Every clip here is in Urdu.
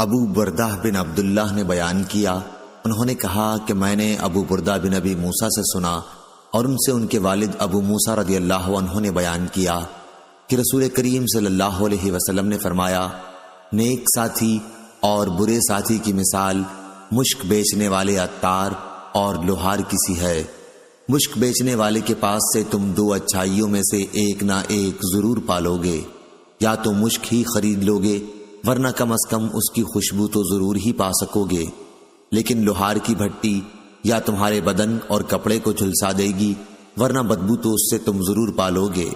ابو بردہ بن عبداللہ نے بیان کیا، انہوں نے کہا کہ میں نے ابو بردہ بن ابی موسیٰ سے سنا اور ان سے ان کے والد ابو موسیٰ رضی اللہ عنہ نے بیان کیا کہ رسول کریم صلی اللہ علیہ وسلم نے فرمایا، نیک ساتھی اور برے ساتھی کی مثال مشک بیچنے والے عطار اور لوہار کی سی ہے۔ مشک بیچنے والے کے پاس سے تم دو اچھائیوں میں سے ایک نہ ایک ضرور پالو گے، یا تو مشک ہی خرید لو گے ورنہ کم از کم اس کی خوشبو تو ضرور ہی پا سکو گے، لیکن لوہار کی بھٹی یا تمہارے بدن اور کپڑے کو جھلسا دے گی ورنہ بدبو تو اس سے تم ضرور پالو گے۔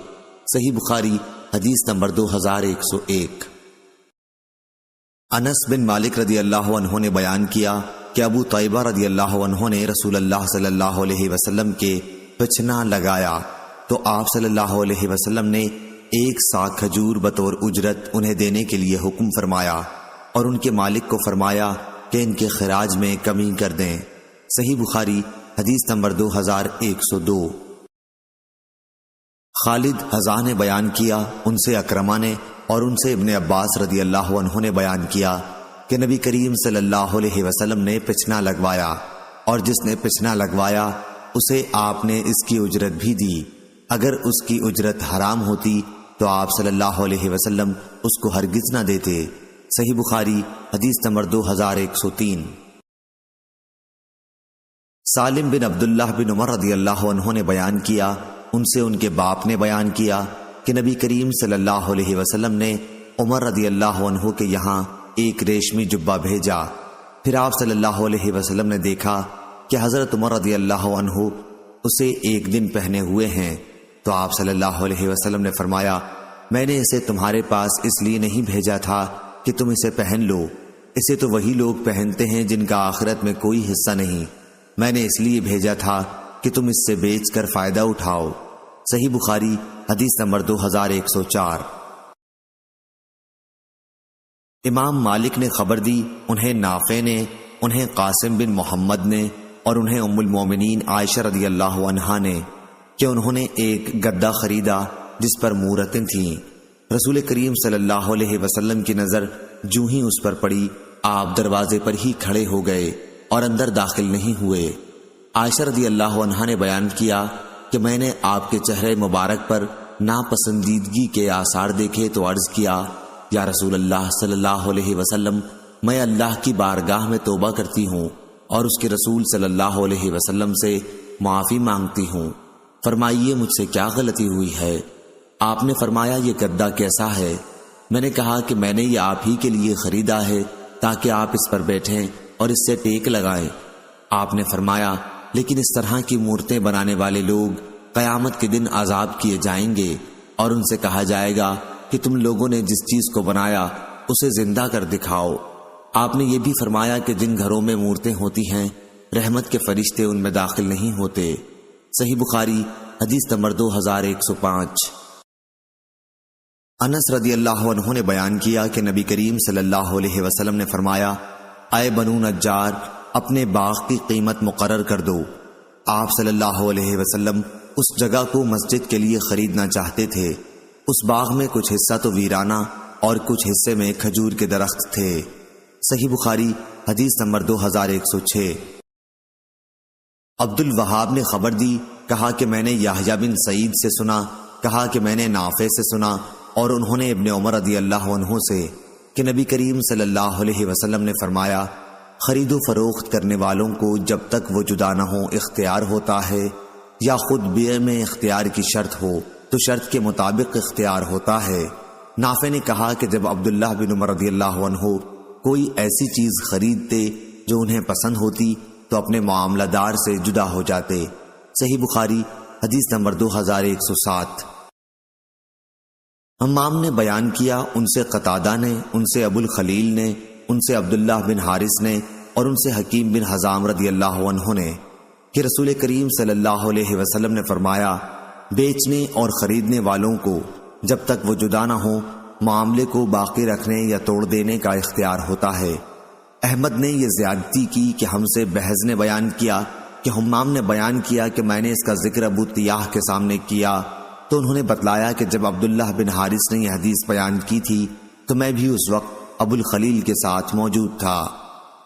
صحیح بخاری حدیث نمبر 2101۔ انس بن مالک رضی اللہ عنہ نے بیان کیا کہ ابو طیبہ رضی اللہ عنہ نے رسول اللہ صلی اللہ علیہ وسلم کے پچھنا لگایا تو آپ صلی اللہ علیہ وسلم نے ایک سا کھجور بطور اجرت انہیں دینے کے لیے حکم فرمایا اور ان کے مالک کو فرمایا کہ ان کے خراج میں کمی کر دیں۔ صحیح بخاری حدیث نمبر 2102۔ خالد حذا نے بیان کیا، ان سے اکرمہ نے اور ان سے ابن عباس رضی اللہ عنہ نے بیان کیا کہ نبی کریم صلی اللہ علیہ وسلم نے پچھنا لگوایا اور جس نے پچھنا لگوایا اسے آپ نے اس کی اجرت بھی دی۔ اگر اس کی اجرت حرام ہوتی تو آپ صلی اللہ علیہ وسلم اس کو ہرگز نہ دیتے۔ صحیح بخاری حدیث نمبر 2103۔ سالم بن عبداللہ بن عمر رضی اللہ عنہ نے بیان کیا، ان سے ان کے باپ نے بیان کیا کہ نبی کریم صلی اللہ علیہ وسلم نے عمر رضی اللہ عنہ کے یہاں ایک ریشمی جبہ بھیجا، پھر آپ صلی اللہ علیہ وسلم نے دیکھا کہ حضرت عمر رضی اللہ عنہ اسے ایک دن پہنے ہوئے ہیں، تو آپ صلی اللہ علیہ وسلم نے فرمایا، میں نے اسے تمہارے پاس اس لیے نہیں بھیجا تھا کہ تم اسے پہن لو، اسے تو وہی لوگ پہنتے ہیں جن کا آخرت میں کوئی حصہ نہیں، میں نے اس لیے بھیجا تھا کہ تم اس سے بیچ کر فائدہ اٹھاؤ۔ صحیح بخاری حدیث نمبر 2104۔ امام مالک نے خبر دی، انہیں نافع نے، انہیں قاسم بن محمد نے اور انہیں ام المومنین عائشہ رضی اللہ عنہا نے کہ انہوں نے ایک گدا خریدا جس پر مورتیں تھیں۔ رسول کریم صلی اللہ علیہ وسلم کی نظر جوں ہی اس پر پڑی، آپ دروازے پر ہی کھڑے ہو گئے اور اندر داخل نہیں ہوئے۔ عائشہ رضی اللہ عنہا نے بیان کیا کہ میں نے آپ کے چہرے مبارک پر ناپسندیدگی کے آثار دیکھے تو عرض کیا، یا رسول اللہ صلی اللہ علیہ وسلم، میں اللہ کی بارگاہ میں توبہ کرتی ہوں اور اس کے رسول صلی اللہ علیہ وسلم سے معافی مانگتی ہوں، فرمائیے مجھ سے کیا غلطی ہوئی ہے؟ آپ نے فرمایا، یہ گدا کیسا ہے؟ میں نے کہا کہ میں نے یہ آپ ہی کے لیے خریدا ہے تاکہ آپ اس پر بیٹھیں اور اس سے ٹیک لگائیں۔ آپ نے فرمایا، لیکن اس طرح کی مورتیں بنانے والے لوگ قیامت کے دن عذاب کیے جائیں گے اور ان سے کہا جائے گا کہ تم لوگوں نے جس چیز کو بنایا اسے زندہ کر دکھاؤ۔ آپ نے یہ بھی فرمایا کہ جن گھروں میں مورتیں ہوتی ہیں رحمت کے فرشتے ان میں داخل نہیں ہوتے۔ صحیح بخاری حدیث نمبر 2105۔ انس رضی اللہ عنہ نے بیان کیا کہ نبی کریم صلی اللہ علیہ وسلم نے فرمایا، اے بنو نجار، اپنے باغ کی قیمت مقرر کر دو۔ آپ صلی اللہ علیہ وسلم اس جگہ کو مسجد کے لیے خریدنا چاہتے تھے۔ اس باغ میں کچھ حصہ تو ویرانہ اور کچھ حصے میں کھجور کے درخت تھے۔ صحیح بخاری حدیث نمبر 2106۔ عبد الوہاب نے خبر دی، کہا کہ میں نے یحییٰ بن سعید سے سنا، کہا کہ میں نے نافع سے سنا اور انہوں نے ابن عمر رضی اللہ عنہ سے کہ نبی کریم صلی اللہ علیہ وسلم نے فرمایا، خرید و فروخت کرنے والوں کو جب تک وہ جدا نہ ہو اختیار ہوتا ہے، یا خود بیع میں اختیار کی شرط ہو تو شرط کے مطابق اختیار ہوتا ہے۔ نافع نے کہا کہ جب عبداللہ بن عمر رضی اللہ عنہ کوئی ایسی چیز خریدتے جو انہیں پسند ہوتی تو اپنے معاملہ دار سے جدا ہو جاتے۔ صحیح بخاری حدیث نمبر 2107۔ حمام نے بیان کیا، ان سے قتادہ نے، ان سے ابو الخلیل نے، ان سے عبداللہ بن حارث نے اور ان سے حکیم بن حزام رضی اللہ عنہ نے کہ رسول کریم صلی اللہ علیہ وسلم نے فرمایا، بیچنے اور خریدنے والوں کو جب تک وہ جدا نہ ہوں معاملے کو باقی رکھنے یا توڑ دینے کا اختیار ہوتا ہے۔ احمد نے یہ زیادتی کی کہ ہم سے بحث نے بیان کیا کہ حمام نے بیان کیا کہ میں نے اس کا ذکر ابو طیاح کے سامنے کیا تو انہوں نے بتلایا کہ جب عبداللہ بن حارث نے یہ حدیث بیان کی تھی تو میں بھی اس وقت ابو الخلیل کے ساتھ موجود تھا۔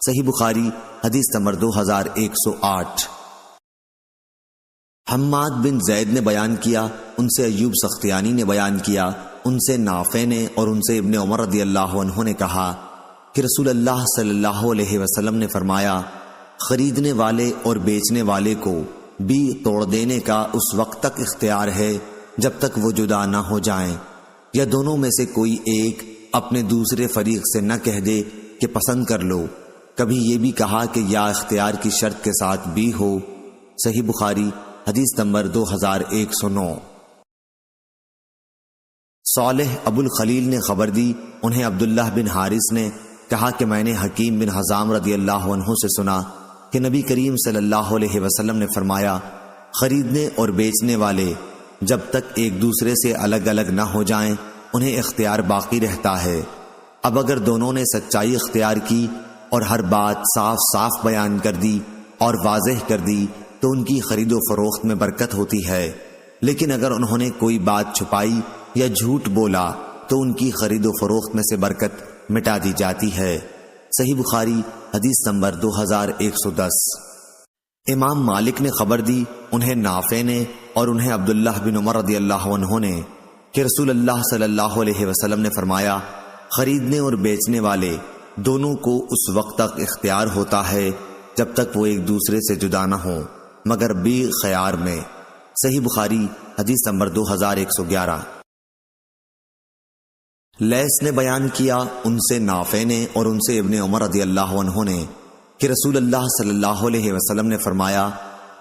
صحیح بخاری حدیث نمبر 2108۔ حماد بن زید نے بیان کیا، ان سے ایوب سختیانی نے بیان کیا، ان سے نافع نے اور ان سے ابن عمر رضی اللہ عنہ نے کہا کہ رسول اللہ صلی اللہ علیہ وسلم نے فرمایا، خریدنے والے اور بیچنے والے کو بھی توڑ دینے کا اس وقت تک اختیار ہے جب تک وہ جدا نہ ہو جائیں، یا دونوں میں سے کوئی ایک اپنے دوسرے فریق سے نہ کہہ دے کہ پسند کر لو۔ کبھی یہ بھی کہا کہ یا اختیار کی شرط کے ساتھ بھی ہو۔ صحیح بخاری حدیث نمبر 2109۔ صالح ابو الخلیل نے خبر دی، انہیں عبداللہ بن حارث نے کہا کہ میں نے حکیم بن حزام رضی اللہ عنہ سے سنا کہ نبی کریم صلی اللہ علیہ وسلم نے فرمایا، خریدنے اور بیچنے والے جب تک ایک دوسرے سے الگ الگ نہ ہو جائیں انہیں اختیار باقی رہتا ہے۔ اب اگر دونوں نے سچائی اختیار کی اور ہر بات صاف صاف بیان کر دی اور واضح کر دی تو ان کی خرید و فروخت میں برکت ہوتی ہے، لیکن اگر انہوں نے کوئی بات چھپائی یا جھوٹ بولا تو ان کی خرید و فروخت میں سے برکت مٹا دی جاتی ہے۔ صحیح بخاری حدیث نمبر 2110۔ امام مالک نے خبر دی، انہیں نافع نے اور انہیں عبداللہ بن عمر رضی اللہ عنہ نے کہ رسول اللہ صلی اللہ علیہ وسلم نے فرمایا، خریدنے اور بیچنے والے دونوں کو اس وقت تک اختیار ہوتا ہے جب تک وہ ایک دوسرے سے جدا نہ ہوں مگر بی خیار میں۔ صحیح بخاری حدیث نمبر 2111۔ لیث نے بیان کیا، ان سے نافع نے اور ان سے ابن عمر رضی اللہ عنہ نے کہ رسول اللہ صلی اللہ علیہ وسلم نے فرمایا،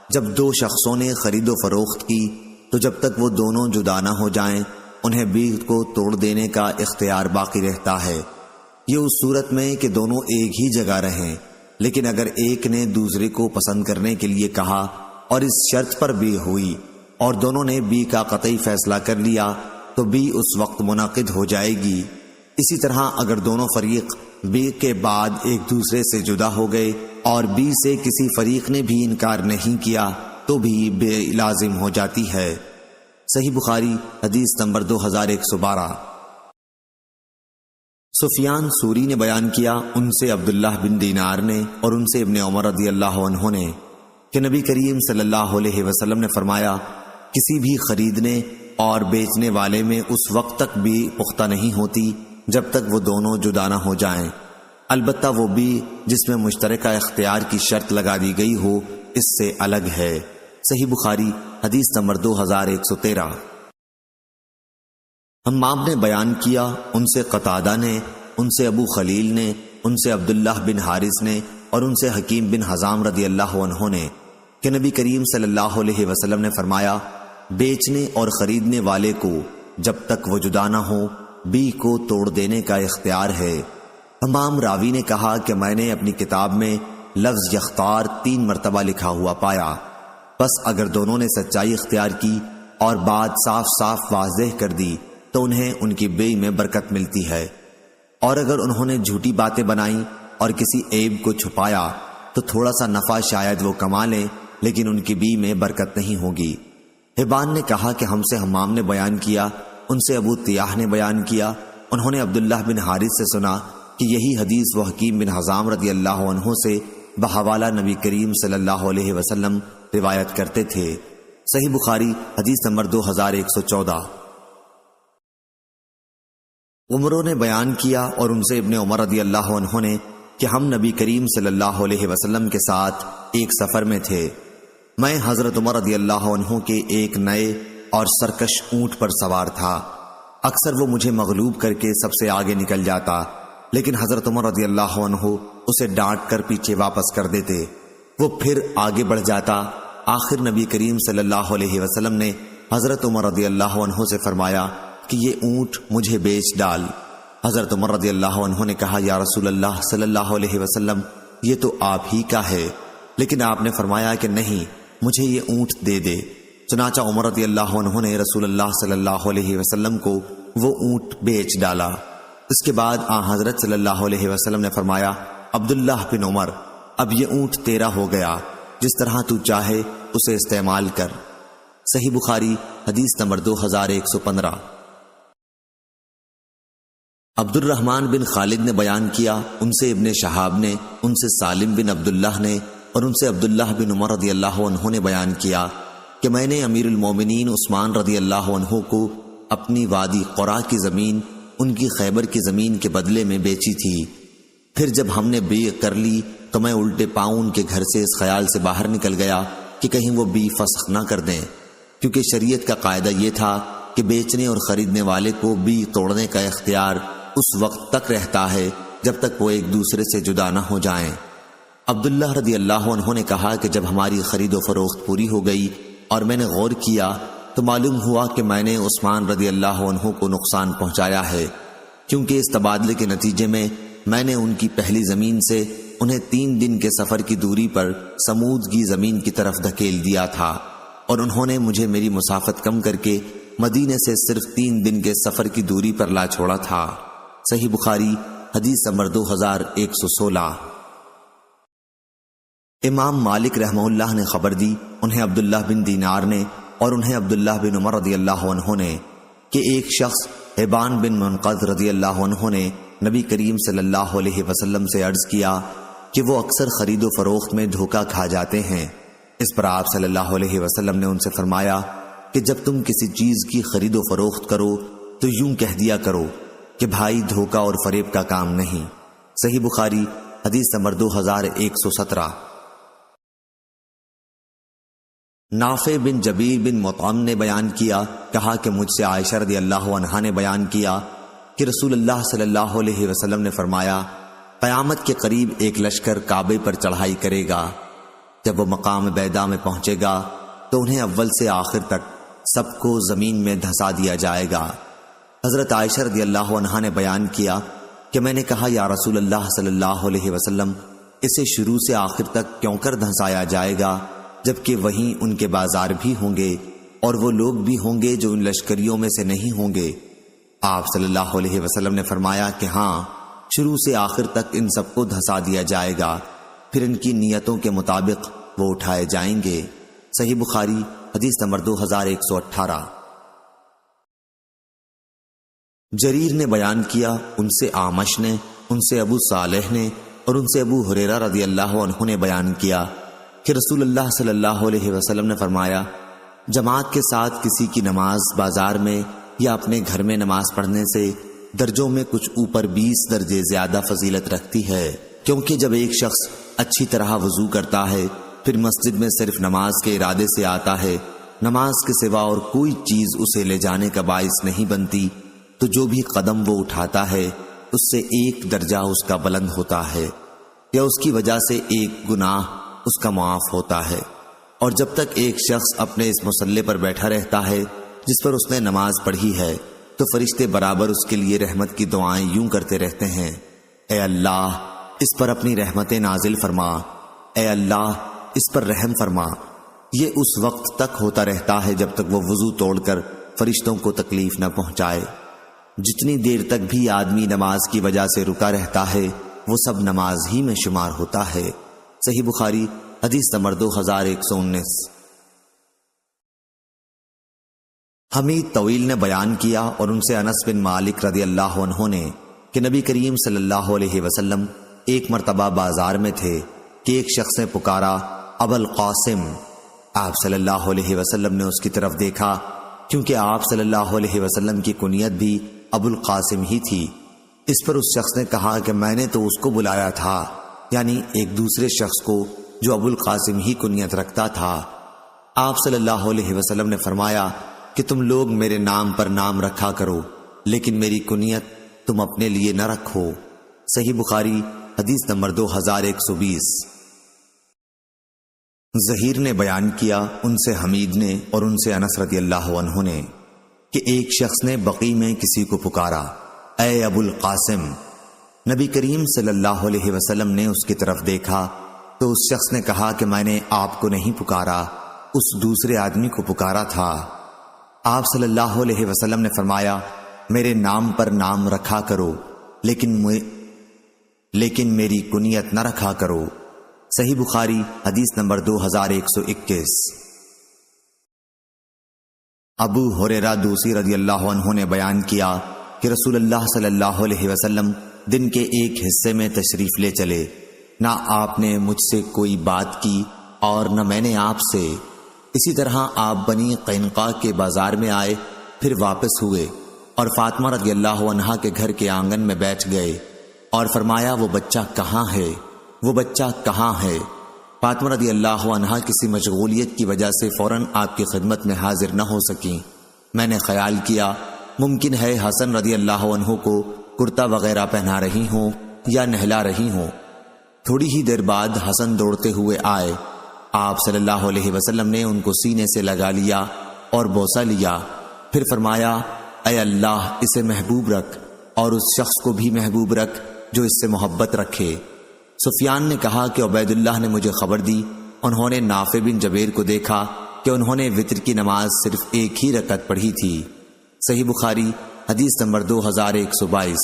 جب دو شخصوں نے خرید و فروخت کی تو جب تک وہ دونوں جدا نہ ہو جائیں انہیں بیع کو توڑ دینے کا اختیار باقی رہتا ہے۔ یہ اس صورت میں کہ دونوں ایک ہی جگہ رہیں، لیکن اگر ایک نے دوسرے کو پسند کرنے کے لیے کہا اور اس شرط پر بیع ہوئی اور دونوں نے بیع کا قطعی فیصلہ کر لیا تو بیع اس وقت منعقد ہو جائے گی۔ اسی طرح اگر دونوں فریق بیع کے بعد ایک دوسرے سے جدا ہو گئے اور بیع سے کسی فریق نے بھی انکار نہیں کیا تو بھی بیع لازم ہو جاتی ہے۔ صحیح بخاری حدیث نمبر 2112۔ سفیان سوری نے بیان کیا، ان سے عبداللہ بن دینار نے اور ان سے ابن عمر رضی اللہ عنہ نے کہ نبی کریم صلی اللہ علیہ وسلم نے فرمایا، کسی بھی خریدنے اور بیچنے والے میں اس وقت تک بھی پختہ نہیں ہوتی جب تک وہ دونوں جدا نہ ہو جائیں، البتہ وہ بھی جس میں مشترکہ اختیار کی شرط لگا دی گئی ہو اس سے الگ ہے۔ صحیح بخاری حدیث نمبر 2113۔ حمام نے بیان کیا، ان سے قتادہ نے، ان سے ابو خلیل نے، ان سے عبداللہ بن حارث نے اور ان سے حکیم بن حزام رضی اللہ عنہ نے کہ نبی کریم صلی اللہ علیہ وسلم نے فرمایا، بیچنے اور خریدنے والے کو جب تک وہ جدا نہ ہو بیع کو توڑ دینے کا اختیار ہے۔ حمام راوی نے کہا کہ میں نے اپنی کتاب میں لفظ یختار 3 مرتبہ لکھا ہوا پایا، بس اگر دونوں نے سچائی اختیار کی اور بات صاف صاف واضح کر دی تو انہیں ان کی بیع میں برکت ملتی ہے، اور اگر انہوں نے جھوٹی باتیں بنائیں اور کسی عیب کو چھپایا تو تھوڑا سا نفع شاید وہ کما لیں لیکن ان کی بیع میں برکت نہیں ہوگی۔ حبان نے کہا کہ ہم سے حمام نے بیان کیا، ان سے ابو تیاح نے بیان کیا، انہوں نے عبداللہ بن حارث سے سنا کہ یہی حدیث وہ حکیم بن حزام رضی اللہ عنہ سے بحوالہ نبی کریم صلی اللہ علیہ وسلم روایت کرتے تھے۔ صحیح بخاری حدیث نمبر 2114۔ عمروں نے بیان کیا اور ان سے ابن عمر رضی اللہ عنہ نے کہ ہم نبی کریم صلی اللہ علیہ وسلم کے ساتھ ایک سفر میں تھے، میں حضرت عمر رضی اللہ عنہ کے ایک نئے اور سرکش اونٹ پر سوار تھا، اکثر وہ مجھے مغلوب کر کے سب سے آگے نکل جاتا، لیکن حضرت عمر رضی اللہ عنہ اسے ڈانٹ کر پیچھے واپس کر دیتے، وہ پھر آگے بڑھ جاتا۔ آخر نبی کریم صلی اللہ علیہ وسلم نے حضرت عمر رضی اللہ عنہ سے فرمایا کہ یہ اونٹ مجھے بیچ ڈال۔ حضرت عمر رضی اللہ عنہ نے کہا، یا رسول اللہ صلی اللہ علیہ وسلم، یہ تو آپ ہی کا ہے، لیکن آپ نے فرمایا کہ نہیں، مجھے یہ اونٹ دے دے۔ چنانچہ عمر رضی اللہ عنہ نے رسول اللہ صلی اللہ علیہ وسلم کو وہ اونٹ بیچ ڈالا۔ اس کے بعد حضرت صلی اللہ علیہ وسلم نے فرمایا، عبداللہ بن عمر، اب یہ اونٹ تیرا ہو گیا، جس طرح تو چاہے اسے استعمال کر۔ صحیح بخاری حدیث نمبر 2115۔ عبد الرحمن بن خالد نے بیان کیا، ان سے ابن شہاب نے، ان سے سالم بن عبداللہ نے، اور ان سے عبداللہ بن عمر رضی اللہ عنہ نے بیان کیا کہ میں نے امیر المومنین عثمان رضی اللہ عنہ کو اپنی وادی قرا کی زمین ان کی خیبر کی زمین کے بدلے میں بیچی تھی۔ پھر جب ہم نے بیع کر لی تو میں الٹے پاؤں ان کے گھر سے اس خیال سے باہر نکل گیا کہ کہیں وہ بیع فسخ نہ کر دیں، کیونکہ شریعت کا قاعدہ یہ تھا کہ بیچنے اور خریدنے والے کو بیع توڑنے کا اختیار اس وقت تک رہتا ہے جب تک وہ ایک دوسرے سے جدا نہ ہو جائیں۔ عبداللہ رضی اللہ عنہ نے کہا کہ جب ہماری خرید و فروخت پوری ہو گئی اور میں نے غور کیا تو معلوم ہوا کہ میں نے عثمان رضی اللہ عنہ کو نقصان پہنچایا ہے، کیونکہ اس تبادلے کے نتیجے میں نے ان کی پہلی زمین سے انہیں 3 دن کے سفر کی دوری پر سمود کی زمین کی طرف دھکیل دیا تھا، اور انہوں نے مجھے میری مسافت کم کر کے مدینے سے صرف 3 دن کے سفر کی دوری پر لا چھوڑا تھا۔ صحیح بخاری حدیث نمبر 2116۔ امام مالک رحمہ اللہ نے خبر دی، انہیں عبداللہ بن دینار نے اور انہیں عبداللہ بن عمر رضی اللہ عنہ نے، کہ ایک شخص حبان بن منقذ رضی اللہ عنہ نے نبی کریم صلی اللہ علیہ وسلم سے عرض کیا کہ وہ اکثر خرید و فروخت میں دھوکہ کھا جاتے ہیں۔ اس پر آپ صلی اللہ علیہ وسلم نے ان سے فرمایا کہ جب تم کسی چیز کی خرید و فروخت کرو تو یوں کہہ دیا کرو کہ بھائی دھوکہ اور فریب کا کام نہیں۔ صحیح بخاری حدیث نمبر 2117۔ نافع بن جبیر بن مطعم نے بیان کیا، کہا کہ مجھ سے عائشہ رضی اللہ عنہا نے بیان کیا کہ رسول اللہ صلی اللہ علیہ وسلم نے فرمایا، قیامت کے قریب ایک لشکر کعبے پر چڑھائی کرے گا، جب وہ مقام بیدا میں پہنچے گا تو انہیں اول سے آخر تک سب کو زمین میں دھسا دیا جائے گا۔ حضرت عائشہ رضی اللہ عنہا نے بیان کیا کہ میں نے کہا، یا رسول اللہ صلی اللہ علیہ وسلم، اسے شروع سے آخر تک کیوں کر دھسایا جائے گا، جبکہ وہیں ان کے بازار بھی ہوں گے اور وہ لوگ بھی ہوں گے جو ان لشکریوں میں سے نہیں ہوں گے؟ آپ صلی اللہ علیہ وسلم نے فرمایا کہ ہاں، شروع سے آخر تک ان سب کو دھسا دیا جائے گا، پھر ان کی نیتوں کے مطابق وہ اٹھائے جائیں گے۔ صحیح بخاری حدیث نمبر 2118۔ جریر نے بیان کیا، ان سے آمش نے، ان سے ابو صالح نے اور ان سے ابو ہریرہ رضی اللہ عنہ نے بیان کیا کہ رسول اللہ صلی اللہ علیہ وسلم نے فرمایا، جماعت کے ساتھ کسی کی نماز بازار میں یا اپنے گھر میں نماز پڑھنے سے درجوں میں کچھ اوپر 20 درجے زیادہ فضیلت رکھتی ہے، کیونکہ جب ایک شخص اچھی طرح وضو کرتا ہے پھر مسجد میں صرف نماز کے ارادے سے آتا ہے، نماز کے سوا اور کوئی چیز اسے لے جانے کا باعث نہیں بنتی، تو جو بھی قدم وہ اٹھاتا ہے اس سے 1 درجہ اس کا بلند ہوتا ہے، یا اس کی وجہ سے 1 گناہ اس کا معاف ہوتا ہے۔ اور جب تک ایک شخص اپنے اس مصلے پر بیٹھا رہتا ہے جس پر اس نے نماز پڑھی ہے تو فرشتے برابر اس کے لیے رحمت کی دعائیں یوں کرتے رہتے ہیں، اے اللہ اس پر اپنی رحمتیں نازل فرما، اے اللہ اس پر رحم فرما۔ یہ اس وقت تک ہوتا رہتا ہے جب تک وہ وضو توڑ کر فرشتوں کو تکلیف نہ پہنچائے۔ جتنی دیر تک بھی آدمی نماز کی وجہ سے رکا رہتا ہے وہ سب نماز ہی میں شمار ہوتا ہے۔ صحیح بخاری حدیث نمبر 2119۔ حمید طویل نے بیان کیا اور ان سے انس بن مالک رضی اللہ عنہ نے کہ نبی کریم صلی اللہ علیہ وسلم ایک مرتبہ بازار میں تھے کہ ایک شخص نے پکارا، ابو القاسم۔ آپ صلی اللہ علیہ وسلم نے اس کی طرف دیکھا، کیونکہ آپ صلی اللہ علیہ وسلم کی کنیت بھی ابو القاسم ہی تھی۔ اس پر اس شخص نے کہا کہ میں نے تو اس کو بلایا تھا، یعنی ایک دوسرے شخص کو جو ابو القاسم ہی کنیت رکھتا تھا۔ آپ صلی اللہ علیہ وسلم نے فرمایا کہ تم لوگ میرے نام پر نام رکھا کرو، لیکن میری کنیت تم اپنے لیے نہ رکھو۔ صحیح بخاری حدیث نمبر 2120۔ زہیر نے بیان کیا، ان سے حمید نے اور ان سے انس رضی اللہ عنہ نے کہ ایک شخص نے بقی میں کسی کو پکارا، اے ابو القاسم۔ نبی کریم صلی اللہ علیہ وسلم نے اس کی طرف دیکھا تو اس شخص نے کہا کہ میں نے آپ کو نہیں پکارا، اس دوسرے آدمی کو پکارا تھا۔ آپ صلی اللہ علیہ وسلم نے فرمایا، میرے نام پر نام رکھا کرو، لیکن میری کنیت نہ رکھا کرو۔ صحیح بخاری حدیث نمبر 2121۔ ابو ہریرہ دوسی رضی اللہ عنہ نے بیان کیا کہ رسول اللہ صلی اللہ علیہ وسلم دن کے ایک حصے میں تشریف لے چلے، نہ آپ نے مجھ سے کوئی بات کی اور نہ میں نے آپ سے۔ اسی طرح آپ بنی قینقاع کے بازار میں آئے، پھر واپس ہوئے اور فاطمہ رضی اللہ عنہا کے گھر کے آنگن میں بیٹھ گئے اور فرمایا وہ بچہ کہاں ہے، وہ بچہ کہاں ہے؟ فاطمہ رضی اللہ عنہا کسی مشغولیت کی وجہ سے فوراً آپ کی خدمت میں حاضر نہ ہو سکیں۔ میں نے خیال کیا ممکن ہے حسن رضی اللہ عنہ کو کرتا وغیرہ پہنا رہی ہوں یا نہلا رہی ہوں۔ تھوڑی ہی دیر بعد حسن دوڑتے ہوئے آئے، آپ صلی اللہ علیہ وسلم نے ان کو سینے سے لگا لیا اور بوسہ لیا، پھر فرمایا اے اللہ اسے محبوب رکھ اور اس شخص کو بھی محبوب رکھ جو اس سے محبت رکھے۔ سفیان نے کہا کہ عبید اللہ نے مجھے خبر دی، انہوں نے نافع بن جبیر کو دیکھا کہ انہوں نے وتر کی نماز صرف ایک ہی رکعت پڑھی تھی۔ صحیح بخاری حدیث نمبر 2122۔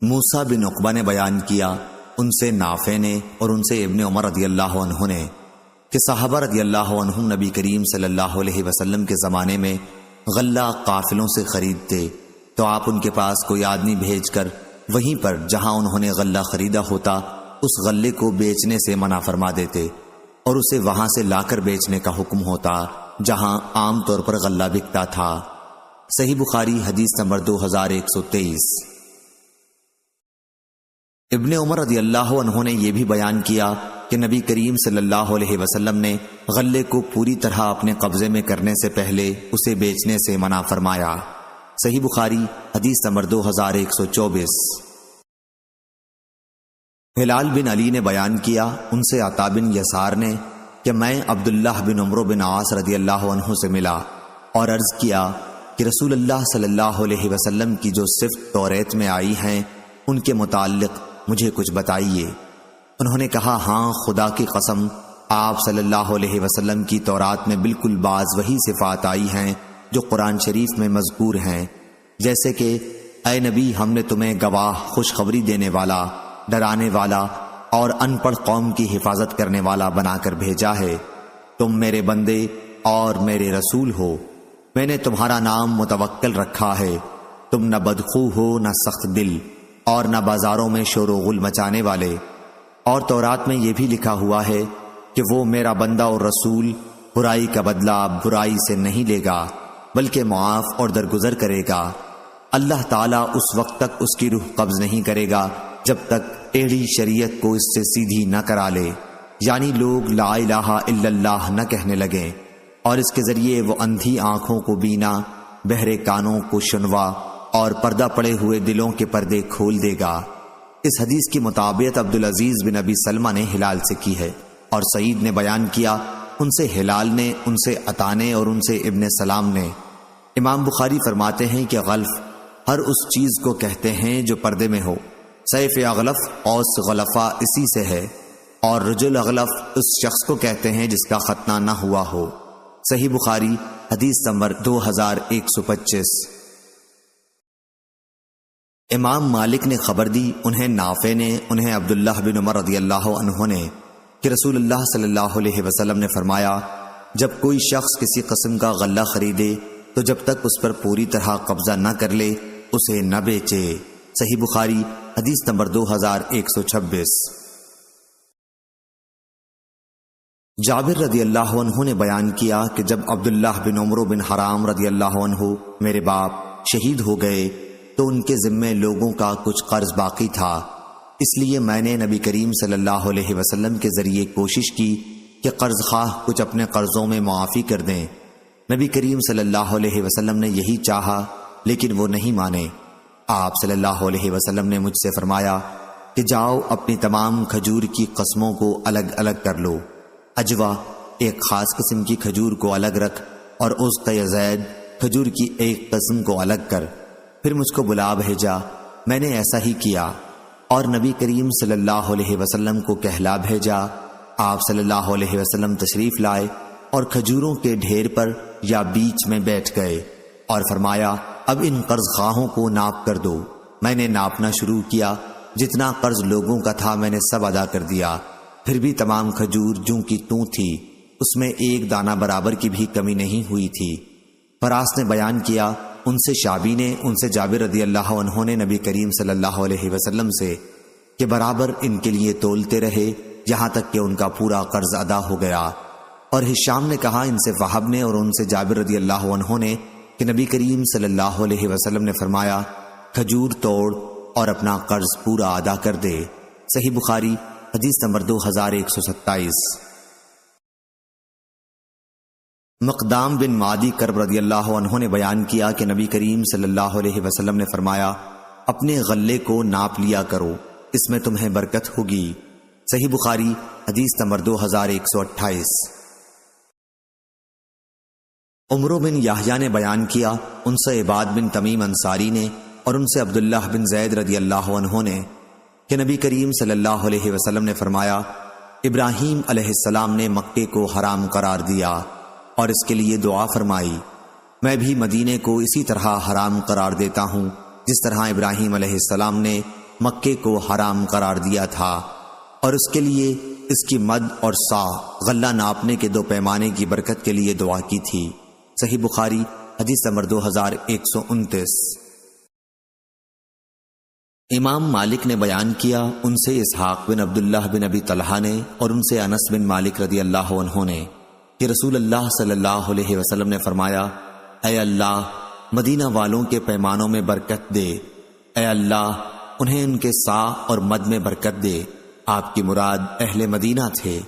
موسیٰ بن عقبہ نے بیان کیا، ان سے نافع نے اور ان سے ابن عمر رضی اللہ عنہ نے، کہ صحابہ رضی اللہ عنہم نبی کریم صلی اللہ علیہ وسلم کے زمانے میں غلہ قافلوں سے خریدتے تو آپ ان کے پاس کوئی آدمی بھیج کر وہیں پر جہاں انہوں نے غلہ خریدا ہوتا اس غلے کو بیچنے سے منع فرما دیتے اور اسے وہاں سے لا کر بیچنے کا حکم ہوتا جہاں عام طور پر غلہ بکتا تھا۔ صحیح بخاری حدیث نمبر 2123۔ ابن عمر رضی اللہ عنہ نے یہ بھی بیان کیا کہ نبی کریم صلی اللہ علیہ وسلم نے غلے کو پوری طرح اپنے قبضے میں کرنے سے پہلے اسے بیچنے سے منع فرمایا۔ صحیح بخاری حدیث نمبر 2124۔ ہلال بن علی نے بیان کیا، ان سے عطا بن یسار نے، کہ میں عبداللہ بن عمرو بن عاص رضی اللہ عنہ سے ملا اور عرض کیا کہ رسول اللہ صلی اللہ علیہ وسلم کی جو صفت توریت میں آئی ہیں ان کے متعلق مجھے کچھ بتائیے۔ انہوں نے کہا ہاں خدا کی قسم آپ صلی اللہ علیہ وسلم کی تورات میں بالکل بعض وہی صفات آئی ہیں جو قرآن شریف میں مذکور ہیں، جیسے کہ اے نبی ہم نے تمہیں گواہ، خوشخبری دینے والا، ڈرانے والا اور ان پڑھ قوم کی حفاظت کرنے والا بنا کر بھیجا ہے۔ تم میرے بندے اور میرے رسول ہو، میں نے تمہارا نام متوکل رکھا ہے، تم نہ بدخو ہو نہ سخت دل اور نہ بازاروں میں شور و غل مچانے والے۔ اور تورات میں یہ بھی لکھا ہوا ہے کہ وہ میرا بندہ اور رسول برائی کا بدلہ برائی سے نہیں لے گا بلکہ معاف اور درگزر کرے گا۔ اللہ تعالیٰ اس وقت تک اس کی روح قبض نہیں کرے گا جب تک ٹیڑھی شریعت کو اس سے سیدھی نہ کرا لے، یعنی لوگ لا الہ الا اللہ نہ کہنے لگیں، اور اس کے ذریعے وہ اندھی آنکھوں کو بینا، بہرے کانوں کو شنوا اور پردہ پڑے ہوئے دلوں کے پردے کھول دے گا۔ اس حدیث کی مطابقت عبدالعزیز بن ابی سلمہ نے ہلال سے کی ہے، اور سعید نے بیان کیا، ان سے ہلال نے، ان سے عطا نے اور ان سے ابن سلام نے۔ امام بخاری فرماتے ہیں کہ غلف ہر اس چیز کو کہتے ہیں جو پردے میں ہو۔ سیف اغلف اوس غلفہ اسی سے ہے، اور رجل اغلف اس شخص کو کہتے ہیں جس کا ختنہ نہ ہوا ہو۔ صحیح بخاری حدیث نمبر 2125۔ امام مالک نے خبر دی، انہیں نافع نے، انہیں عبداللہ بن عمر رضی اللہ عنہ نے، کہ رسول اللہ صلی اللہ علیہ وسلم نے فرمایا جب کوئی شخص کسی قسم کا غلہ خریدے تو جب تک اس پر پوری طرح قبضہ نہ کر لے اسے نہ بیچے۔ صحیح بخاری حدیث نمبر 2126۔ جابر رضی اللہ عنہ نے بیان کیا کہ جب عبداللہ بن عمرو بن حرام رضی اللہ عنہ میرے باپ شہید ہو گئے تو ان کے ذمے لوگوں کا کچھ قرض باقی تھا، اس لیے میں نے نبی کریم صلی اللہ علیہ وسلم کے ذریعے کوشش کی کہ قرض خواہ کچھ اپنے قرضوں میں معافی کر دیں۔ نبی کریم صلی اللہ علیہ وسلم نے یہی چاہا لیکن وہ نہیں مانے۔ آپ صلی اللہ علیہ وسلم نے مجھ سے فرمایا کہ جاؤ اپنی تمام کھجور کی قسموں کو الگ الگ کر لو، اجوا ایک خاص قسم کی کھجور کو الگ رکھ اور اس کا یزید کھجور کی ایک قسم کو الگ کر۔ پھر مجھ کو بلا بھیجا، میں نے ایسا ہی کیا اور نبی کریم صلی اللہ علیہ وسلم کو کہلا بھیجا۔ آپ صلی اللہ علیہ وسلم تشریف لائے اور کھجوروں کے ڈھیر پر یا بیچ میں بیٹھ گئے اور فرمایا اب ان قرض خواہوں کو ناپ کر دو۔ میں نے ناپنا شروع کیا، جتنا قرض لوگوں کا تھا میں نے سب ادا کر دیا، پھر بھی تمام کھجور جوں کی توں تھی، اس میں ایک دانہ برابر کی بھی کمی نہیں ہوئی تھی۔ فراس نے بیان کیا، ان سے شعبی نے ان سے جابر رضی اللہ عنہ نے نبی کریم صلی اللہ علیہ وسلم سے کہ برابر ان کے لیے تولتے رہے یہاں تک کہ ان کا پورا قرض ادا ہو گیا۔ اور ہشام نے کہا ان سے وہب نے اور ان سے جابر رضی اللہ عنہ نے کہ نبی کریم صلی اللہ علیہ وسلم نے فرمایا کھجور توڑ اور اپنا قرض پورا ادا کر دے۔ صحیح بخاری حدیث نمبر 2127۔ مقدام بن معدی کرب رضی اللہ عنہ نے بیان کیا کہ نبی کریم صلی اللہ علیہ وسلم نے فرمایا اپنے غلے کو ناپ لیا کرو، اس میں تمہیں برکت ہوگی۔ صحیح بخاری حدیث نمبر 2128۔ عمرو بن یحییٰ نے بیان کیا ان سے عباد بن تمیم انصاری نے اور ان سے عبداللہ بن زید رضی اللہ عنہ نے کہ نبی کریم صلی اللہ علیہ وسلم نے فرمایا ابراہیم علیہ السلام نے مکے کو حرام قرار دیا اور اس کے لیے دعا فرمائی، میں بھی مدینے کو اسی طرح حرام قرار دیتا ہوں جس طرح ابراہیم علیہ السلام نے مکے کو حرام قرار دیا تھا، اور اس کے لیے اس کی مد اور سا غلہ ناپنے کے 2 پیمانے کی برکت کے لیے دعا کی تھی۔ صحیح بخاری حدیث نمبر 2129۔ امام مالک نے بیان کیا ان سے اسحاق بن عبداللہ بن ابی طلحہ نے اور ان سے انس بن مالک رضی اللہ عنہ نے کہ رسول اللہ صلی اللہ علیہ وسلم نے فرمایا اے اللہ مدینہ والوں کے پیمانوں میں برکت دے، اے اللہ انہیں ان کے سا اور مد میں برکت دے، آپ کی مراد اہل مدینہ تھے۔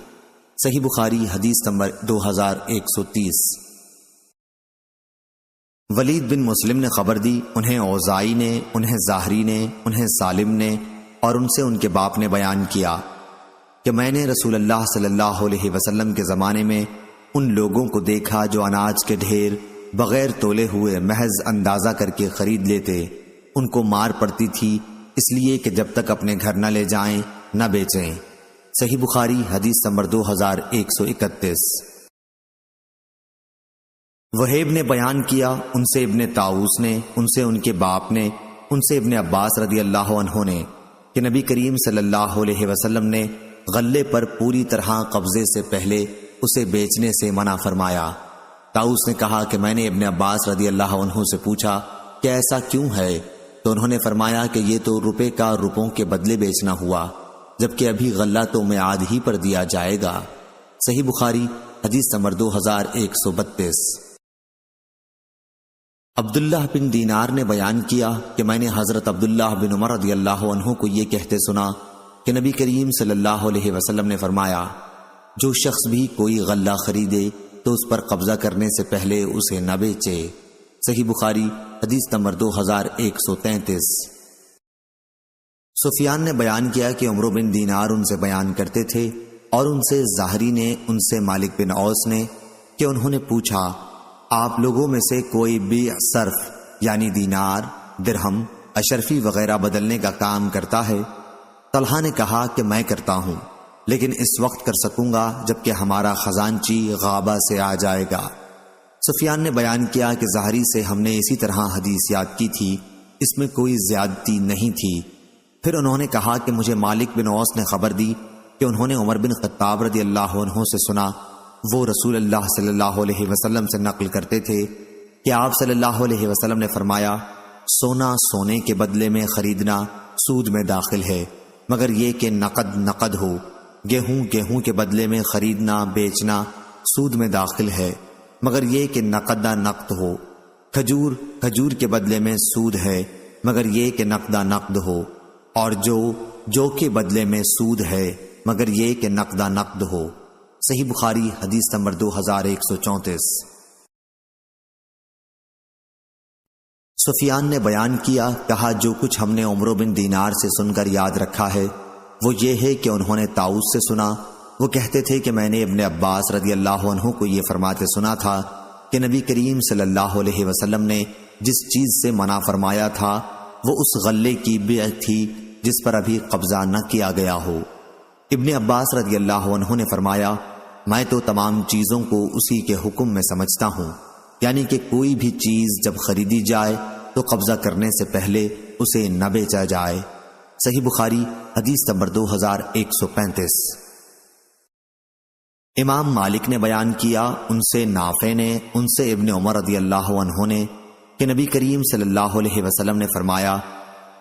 صحیح بخاری حدیث نمبر 2130۔ ولید بن مسلم نے خبر دی انہیں اوزائی نے، انہیں ظاہری نے، انہیں سالم نے اور ان سے ان کے باپ نے بیان کیا کہ میں نے رسول اللہ صلی اللہ علیہ وسلم کے زمانے میں ان لوگوں کو دیکھا جو اناج کے ڈھیر بغیر تولے ہوئے محض اندازہ کر کے خرید لیتے، ان کو مار پڑتی تھی اس لیے کہ جب تک اپنے گھر نہ لے جائیں نہ بیچیں۔ صحیح بخاری حدیث نمبر 2131۔ وہیب نے بیان کیا ان سے ابن طاؤس نے، ان سے ان کے باپ نے، ان سے ابن عباس رضی اللہ عنہ نے کہ نبی کریم صلی اللہ علیہ وسلم نے غلے پر پوری طرح قبضے سے پہلے اسے بیچنے سے منع فرمایا۔ طاؤس نے کہا کہ میں نے ابن عباس رضی اللہ عنہ سے پوچھا کہ ایسا کیوں ہے، تو انہوں نے فرمایا کہ یہ تو روپے کا روپوں کے بدلے بیچنا ہوا، جبکہ ابھی غلہ تو میعاد ہی پر دیا جائے گا۔ صحیح بخاری حدیث نمبر 2132۔ عبداللہ بن دینار نے بیان کیا کہ میں نے حضرت عبداللہ بن عمر رضی اللہ عنہ کو یہ کہتے سنا کہ نبی کریم صلی اللہ علیہ وسلم نے فرمایا جو شخص بھی کوئی غلہ خریدے تو اس پر قبضہ کرنے سے پہلے اسے نہ بیچے۔ صحیح بخاری حدیث نمبر 2133۔ سفیان نے بیان کیا کہ عمرو بن دینار ان سے بیان کرتے تھے اور ان سے ظاہری نے، ان سے مالک بن اوس نے کہ انہوں نے پوچھا آپ لوگوں میں سے کوئی بیع صرف یعنی دینار، درہم، اشرفی وغیرہ بدلنے کا کام کرتا ہے؟ طلحہ نے کہا کہ میں کرتا ہوں، لیکن اس وقت کر سکوں گا جبکہ ہمارا خزانچی غابہ سے آ جائے گا۔ سفیان نے بیان کیا کہ ظاہری سے ہم نے اسی طرح حدیث یاد کی تھی، اس میں کوئی زیادتی نہیں تھی۔ پھر انہوں نے کہا کہ مجھے مالک بن اوس نے خبر دی کہ انہوں نے عمر بن خطاب رضی اللہ عنہ سے سنا، وہ رسول اللہ صلی اللہ علیہ وسلم سے نقل کرتے تھے کہ آپ صلی اللہ علیہ وسلم نے فرمایا سونا سونے کے بدلے میں خریدنا سود میں داخل ہے مگر یہ کہ نقد نقد ہو، گیہوں گیہوں کے بدلے میں خریدنا بیچنا سود میں داخل ہے مگر یہ کہ نقدہ نقد ہو، کھجور کھجور کے بدلے میں سود ہے مگر یہ کہ نقدہ نقد ہو، اور جو کے بدلے میں سود ہے مگر یہ کہ نقدہ نقد ہو۔ صحیح بخاری حدیث نمبر 2134۔ سفیان نے بیان کیا، کہا جو کچھ ہم نے عمرو بن دینار سے سن کر یاد رکھا ہے وہ یہ ہے کہ انہوں نے طاؤس سے سنا، وہ کہتے تھے کہ میں نے ابن عباس رضی اللہ عنہ کو یہ فرماتے سنا تھا کہ نبی کریم صلی اللہ علیہ وسلم نے جس چیز سے منع فرمایا تھا وہ اس غلے کی بیع تھی جس پر ابھی قبضہ نہ کیا گیا ہو۔ ابن عباس رضی اللہ عنہ نے فرمایا میں تو تمام چیزوں کو اسی کے حکم میں سمجھتا ہوں، یعنی کہ کوئی بھی چیز جب خریدی جائے تو قبضہ کرنے سے پہلے اسے نہ بیچا جائے۔ صحیح بخاری حدیث نمبر 2135۔ امام مالک نے بیان کیا ان سے نافع نے، ان سے ابن عمر رضی اللہ عنہ نے کہ نبی کریم صلی اللہ علیہ وسلم نے فرمایا،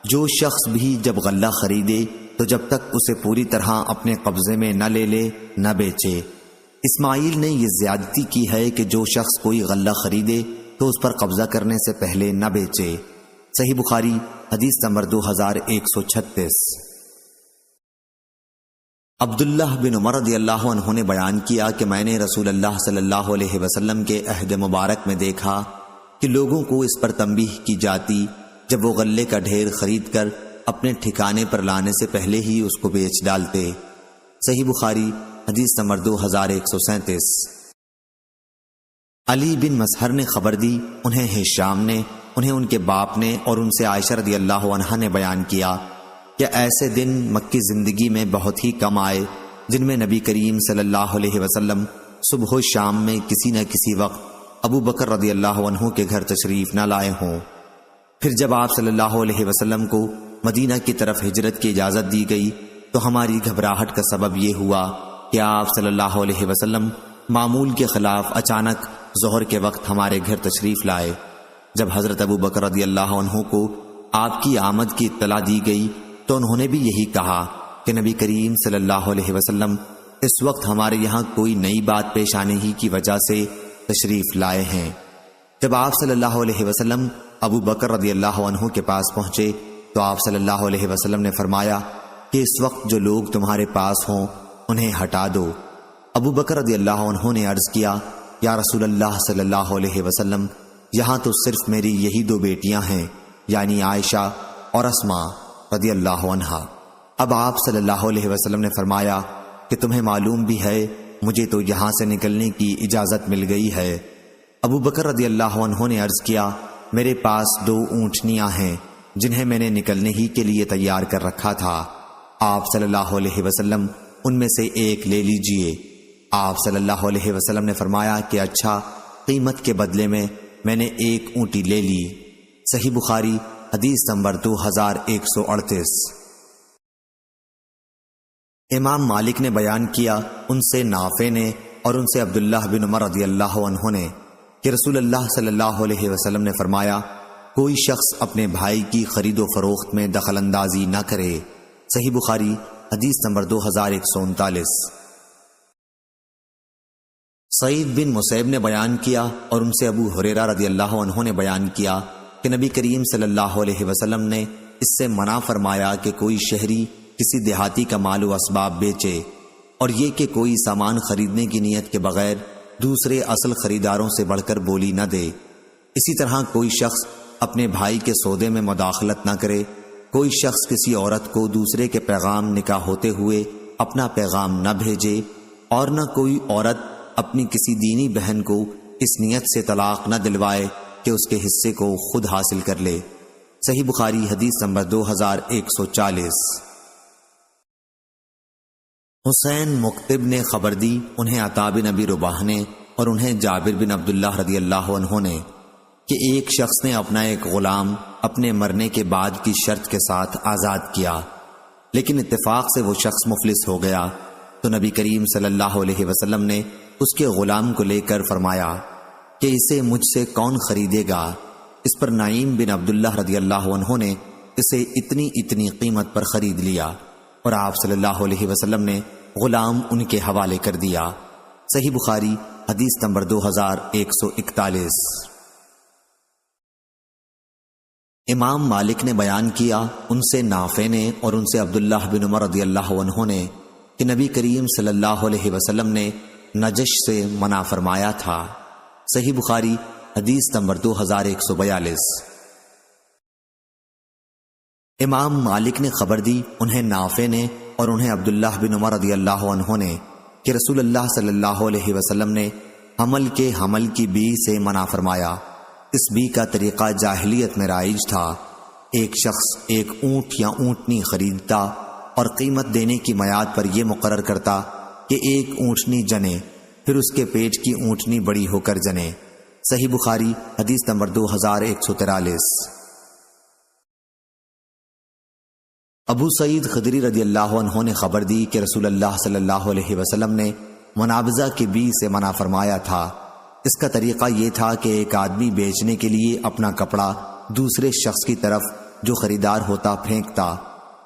جو شخص بھی جب غلہ خریدے تو جب تک اسے پوری طرح اپنے قبضے میں نہ لے لے نہ بیچے۔ اسماعیل نے یہ زیادتی کی ہے کہ جو شخص کوئی غلہ خریدے تو اس پر قبضہ کرنے سے پہلے نہ بیچے۔ صحیح بخاری حدیث نمبر 2136۔ عبداللہ بن عمر رضی اللہ عنہ نے بیان کیا کہ میں نے رسول اللہ صلی اللہ علیہ وسلم کے عہد مبارک میں دیکھا کہ لوگوں کو اس پر تنبیہ کی جاتی جب وہ غلے کا ڈھیر خرید کر اپنے ٹھکانے پر لانے سے پہلے ہی اس کو بیچ ڈالتے۔ صحیح بخاری حدیث نمبر 2137۔ علی بن مظہر نے خبر دی، انہیں ہشام نے، انہیں ان کے باپ نے اور ان سے عائشہ رضی اللہ عنہا نے بیان کیا کہ ایسے دن مکی زندگی میں بہت ہی کم آئے جن میں نبی کریم صلی اللہ علیہ وسلم صبح و شام میں کسی نہ کسی وقت ابو بکر رضی اللہ عنہ کے گھر تشریف نہ لائے ہوں۔ پھر جب آپ صلی اللہ علیہ وسلم کو مدینہ کی طرف ہجرت کی اجازت دی گئی تو ہماری گھبراہٹ کا سبب یہ ہوا کہ آپ صلی اللہ علیہ وسلم معمول کے خلاف اچانک ظہر کے وقت ہمارے گھر تشریف لائے۔ جب حضرت ابو بکر رضی اللہ عنہ کو آپ کی آمد کی اطلاع دی گئی تو انہوں نے بھی یہی کہا کہ نبی کریم صلی اللہ علیہ وسلم اس وقت ہمارے یہاں کوئی نئی بات پیش آنے ہی کی وجہ سے تشریف لائے ہیں۔ جب آپ صلی اللہ علیہ وسلم ابو بکر رضی اللہ عنہ کے پاس پہنچے تو آپ صلی اللہ علیہ وسلم نے فرمایا کہ اس وقت جو لوگ تمہارے پاس ہوں انہیں ہٹا دو۔ ابو بکر رضی اللہ عنہ نے عرض کیا، یا رسول اللہ صلی اللہ علیہ وسلم، یہاں تو صرف میری یہی دو بیٹیاں ہیں، یعنی عائشہ اور اسماء رضی اللہ عنہا۔ اب آپ صلی اللہ علیہ وسلم نے فرمایا کہ تمہیں معلوم بھی ہے مجھے تو یہاں سے نکلنے کی اجازت مل گئی ہے۔ ابو بکر رضی اللہ عنہ نے عرض کیا، میرے پاس 2 اونٹنیاں ہیں جنہیں میں نے نکلنے ہی کے لیے تیار کر رکھا تھا۔ آپ صلی اللہ علیہ وسلم ان میں سے ایک لے لیجئے۔ آپ صلی اللہ علیہ وسلم نے فرمایا کہ اچھا، قیمت کے بدلے میں نے 1 اونٹی لے لی۔ صحیح بخاری حدیث نمبر 2138۔ امام مالک نے بیان کیا، ان سے نافع نے اور ان سے عبداللہ بن عمر رضی اللہ عنہ نے کہ رسول اللہ صلی اللہ علیہ وسلم نے فرمایا، کوئی شخص اپنے بھائی کی خرید و فروخت میں دخل اندازی نہ کرے۔ صحیح بخاری حدیث نمبر 2139۔ سعید بن مسیب نے بیان کیا اور ان سے ابو ہریرہ رضی اللہ عنہ نے بیان کیا کہ نبی کریم صلی اللہ علیہ وسلم نے اس سے منع فرمایا کہ کوئی شہری کسی دیہاتی کا مال و اسباب بیچے، اور یہ کہ کوئی سامان خریدنے کی نیت کے بغیر دوسرے اصل خریداروں سے بڑھ کر بولی نہ دے۔ اسی طرح کوئی شخص اپنے بھائی کے سودے میں مداخلت نہ کرے۔ کوئی شخص کسی عورت کو دوسرے کے پیغام نکاح ہوتے ہوئے اپنا پیغام نہ بھیجے، اور نہ کوئی عورت اپنی کسی دینی بہن کو اس نیت سے طلاق نہ دلوائے کہ اس کے حصے کو خود حاصل کر لے۔ صحیح بخاری حدیث نمبر 2140۔ حسین مکتب نے خبر دی، انہیں عطا بن ابی رباح نے اور انہیں جابر بن عبداللہ رضی اللہ عنہ نے کہ ایک شخص نے اپنا ایک غلام اپنے مرنے کے بعد کی شرط کے ساتھ آزاد کیا، لیکن اتفاق سے وہ شخص مفلس ہو گیا تو نبی کریم صلی اللہ علیہ وسلم نے اس کے غلام کو لے کر فرمایا کہ اسے مجھ سے کون خریدے گا؟ اس پر نعیم بن عبداللہ رضی اللہ عنہ نے اسے اتنی قیمت پر خرید لیا، اور آپ صلی اللہ علیہ وسلم نے غلام ان کے حوالے کر دیا۔ صحیح بخاری حدیث نمبر 2141۔ امام مالک نے بیان کیا، ان سے نافع نے اور ان سے عبداللہ بن عمر رضی اللہ عنہ نے کہ نبی کریم صلی اللہ علیہ وسلم نے نجش سے منع فرمایا تھا۔ صحیح بخاری حدیث نمبر 2142۔ امام مالک نے خبر دی، انہیں نافع نے اور انہیں عبداللہ بن عمر رضی اللہ عنہ نے کہ رسول اللہ صلی اللہ علیہ وسلم نے حمل کی بی سے منع فرمایا۔ اس بی کا طریقہ جاہلیت میں رائج تھا۔ ایک شخص ایک اونٹ یا اونٹنی خریدتا اور قیمت دینے کی میعاد پر یہ مقرر کرتا کہ ایک اونٹنی جنے، پھر اس کے پیٹ کی اونٹنی بڑی ہو کر جنے۔ صحیح بخاری حدیث نمبر 2143۔ ابو سعید خدری رضی اللہ عنہ نے خبر دی کہ رسول اللہ صلی اللہ علیہ وسلم نے منابضہ کی بی سے منع فرمایا تھا۔ اس کا طریقہ یہ تھا کہ ایک آدمی بیچنے کے لیے اپنا کپڑا دوسرے شخص کی طرف جو خریدار ہوتا پھینکتا،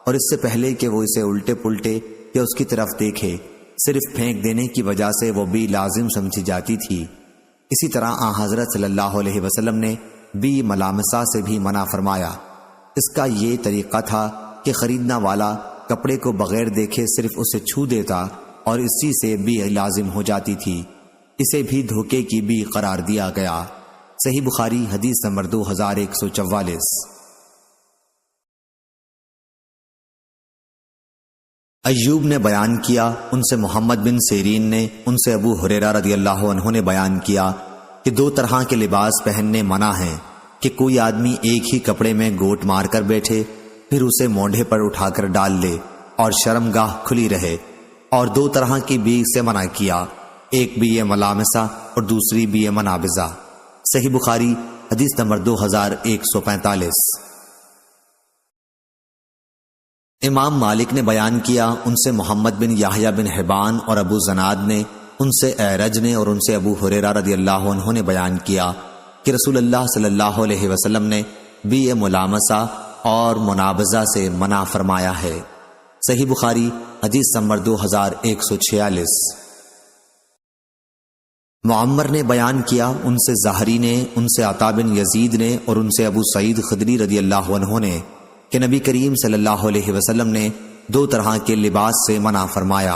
اور اس سے پہلے کہ وہ اسے الٹے پلٹے یا اس کی طرف دیکھے صرف پھینک دینے کی وجہ سے وہ بی لازم سمجھی جاتی تھی۔ اسی طرح آن حضرت صلی اللہ علیہ وسلم نے بی ملامسہ سے بھی منع فرمایا۔ اس کا یہ طریقہ تھا کہ خریدنا والا کپڑے کو بغیر دیکھے صرف اسے چھو دیتا اور اسی سے بی لازم ہو جاتی تھی۔ اسے بھی دھوکے کی بی قرار دیا گیا۔ صحیح بخاری حدیث نمبر 2144۔ ایوب نے بیان کیا، ان سے محمد بن سیرین نے، ان سے ابو ہریرہ رضی اللہ عنہ نے بیان کیا کہ دو طرح کے لباس پہننے منع ہیں، کہ کوئی آدمی ایک ہی کپڑے میں گوٹ مار کر بیٹھے پھر اسے مونڈھے پر اٹھا کر ڈال لے اور شرمگاہ کھلی رہے، اور دو طرح کی بی سے منع کیا، ایک بی ملامسہ اور دوسری بی منابذہ۔ صحیح بخاری حدیث نمبر 2145۔ امام مالک نے بیان کیا، ان سے محمد بن یحییٰ بن حبان اور ابو زناد نے، ان سے اعرج نے اور ان سے ابو ہریرہ رضی اللہ عنہ نے بیان کیا کہ رسول اللہ صلی اللہ علیہ وسلم نے بی ملامسہ اور منابذہ سے منع فرمایا ہے۔ صحیح بخاری حدیث نمبر 2146۔ معمر نے بیان کیا، ان سے زہری نے، ان سے عطا بن یزید نے اور ان سے ابو سعید خدری رضی اللہ عنہ نے کہ نبی کریم صلی اللہ علیہ وسلم نے دو طرح کے لباس سے منع فرمایا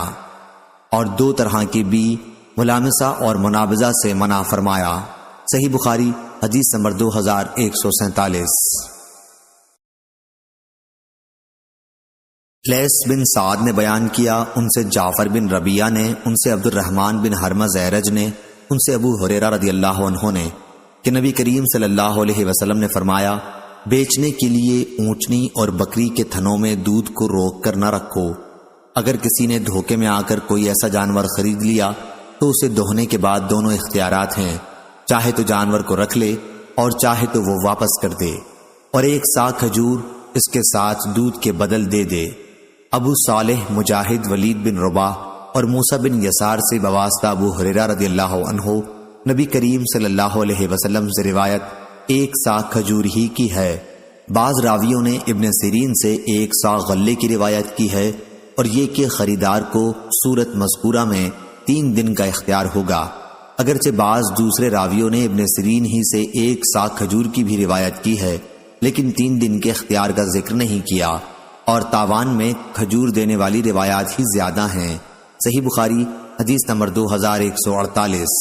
اور دو طرح کی بی ملامسہ اور منابذہ سے منع فرمایا۔ صحیح بخاری حدیث نمبر 2147۔ لیث بن سعد نے بیان کیا، ان سے جعفر بن ربیعہ نے، ان سے عبد الرحمن بن حرمز اعرج نے، ان سے ابو ہریرہ رضی اللہ عنہ نے کہ نبی کریم صلی اللہ علیہ وسلم نے فرمایا، بیچنے کے لیے اونٹنی اور بکری کے تھنوں میں دودھ کو روک کر نہ رکھو۔ اگر کسی نے دھوکے میں آ کر کوئی ایسا جانور خرید لیا تو اسے دوہنے کے بعد دونوں اختیارات ہیں، چاہے تو جانور کو رکھ لے اور چاہے تو وہ واپس کر دے، اور ایک سا کھجور اس کے ساتھ دودھ کے بدل دے دے۔ ابو صالح مجاہد ولید بن رباح اور موسیٰ بن یسار سے بواسطہ ابو ہریرہ رضی اللہ عنہ نبی کریم صلی اللہ علیہ وسلم سے روایت ایک سا کھجور ہی کی ہے۔ بعض راویوں نے ابن سیرین سے ایک سا غلے کی روایت کی ہے، اور یہ کہ خریدار کو صورت مذکورہ میں 3 دن کا اختیار ہوگا۔ اگرچہ بعض دوسرے راویوں نے ابن سیرین ہی سے ایک سا کھجور کی بھی روایت کی ہے، لیکن 3 دن کے اختیار کا ذکر نہیں کیا، اور تاوان میں کھجور دینے والی روایات ہی زیادہ ہیں۔ صحیح بخاری حدیث نمبر 2148۔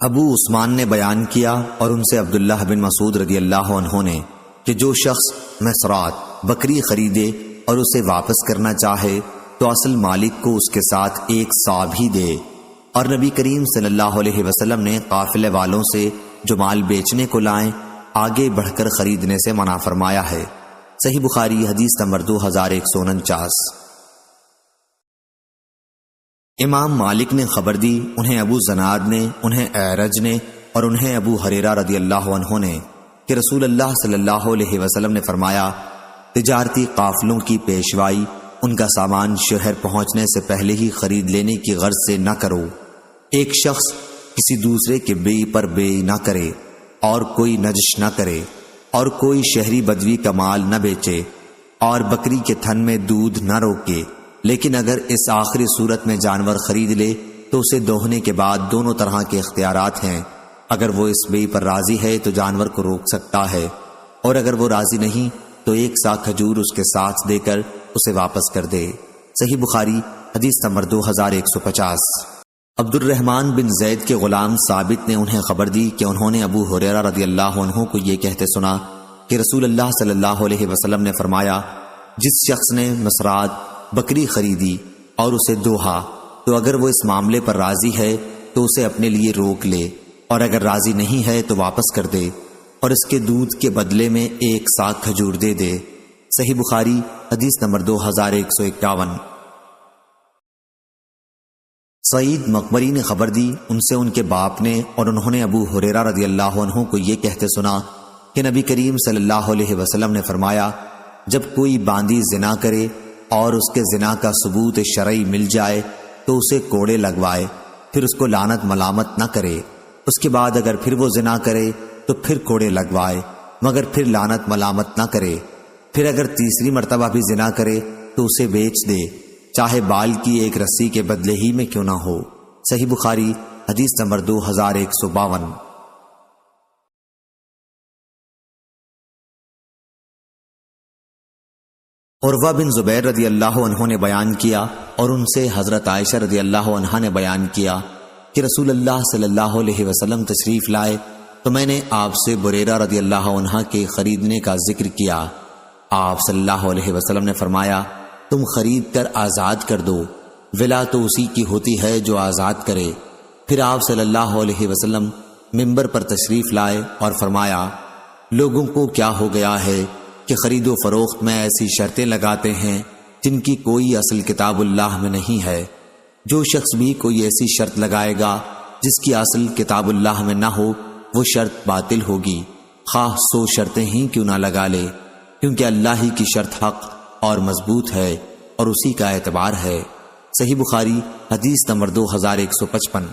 ابو عثمان نے بیان کیا، اور ان سے عبداللہ بن مسعود رضی اللہ عنہ نے کہ جو شخص مسرات بکری خریدے اور اسے واپس کرنا چاہے تو اصل مالک کو اس کے ساتھ ایک سا بھی دے۔ اور نبی کریم صلی اللہ علیہ وسلم نے قافلے والوں سے جو مال بیچنے کو لائیں آگے بڑھ کر خریدنے سے منع فرمایا ہے۔ صحیح بخاری حدیث نمبر 2149۔ امام مالک نے خبر دی، انہیں ابو زناد نے، انہیں اعرج نے اور انہیں ابو ہریرہ رضی اللہ عنہ نے کہ رسول اللہ صلی اللہ علیہ وسلم نے فرمایا، تجارتی قافلوں کی پیشوائی ان کا سامان شہر پہنچنے سے پہلے ہی خرید لینے کی غرض سے نہ کرو۔ ایک شخص کسی دوسرے کے بے پر بے نہ کرے، اور کوئی نجش نہ کرے، اور کوئی شہری بدوی کا مال نہ بیچے، اور بکری کے تھن میں دودھ نہ روکے، لیکن اگر اس آخری صورت میں جانور خرید لے تو اسے دوہنے کے بعد دونوں طرح کے اختیارات ہیں۔ اگر وہ اس بے پر راضی ہے تو جانور کو روک سکتا ہے، اور اگر وہ راضی نہیں تو ایک سا کھجور اس کے ساتھ دے کر اسے واپس کر دے۔ صحیح بخاری حدیث نمبر 2150۔ عبد الرحمن بن زید کے غلام ثابت نے انہیں خبر دی کہ انہوں نے ابو ہریرہ رضی اللہ عنہ کو یہ کہتے سنا کہ رسول اللہ صلی اللہ علیہ وسلم نے فرمایا، جس شخص نے مسرات بکری خریدی اور اسے دوہا تو اگر وہ اس معاملے پر راضی ہے تو اسے اپنے لیے روک لے، اور اگر راضی نہیں ہے تو واپس کر دے، اور اس کے دودھ کے بدلے میں ایک سا کھجور دے دے۔ صحیح بخاری حدیث نمبر 2151۔ سعید مقبری نے خبر دی، ان سے ان کے باپ نے، اور انہوں نے ابو ہریرہ رضی اللہ عنہ کو یہ کہتے سنا کہ نبی کریم صلی اللہ علیہ وسلم نے فرمایا، جب کوئی باندی زنا کرے اور اس کے زنا کا ثبوت شرعی مل جائے تو اسے کوڑے لگوائے، پھر اس کو لعنت ملامت نہ کرے، اس کے بعد اگر پھر وہ زنا کرے تو پھر کوڑے لگوائے، مگر پھر لعنت ملامت نہ کرے۔ پھر اگر تیسری مرتبہ بھی زنا کرے تو اسے بیچ دے، چاہے بال کی ایک رسی کے بدلے ہی میں کیوں نہ ہو۔ صحیح بخاری حدیث نمبر 2152۔ عروہ بن زبیر رضی اللہ عنہ نے بیان کیا اور ان سے حضرت عائشہ رضی اللہ عنہا نے بیان کیا کہ رسول اللہ صلی اللہ علیہ وسلم تشریف لائے تو میں نے آپ سے بریرہ رضی اللہ عنہ کے خریدنے کا ذکر کیا۔ آپ صلی اللہ علیہ وسلم نے فرمایا، تم خرید کر آزاد کر دو، ولا تو اسی کی ہوتی ہے جو آزاد کرے۔ پھر آپ صلی اللہ علیہ وسلم منبر پر تشریف لائے اور فرمایا، لوگوں کو کیا ہو گیا ہے کہ خرید و فروخت میں ایسی شرطیں لگاتے ہیں جن کی کوئی اصل کتاب اللہ میں نہیں ہے۔ جو شخص بھی کوئی ایسی شرط لگائے گا جس کی اصل کتاب اللہ میں نہ ہو، وہ شرط باطل ہوگی، خواہ 100 شرطیں ہی کیوں نہ لگا لے، کیونکہ اللہ ہی کی شرط حق اور مضبوط ہے اور اسی کا اعتبار ہے۔ صحیح بخاری حدیث نمبر 2155۔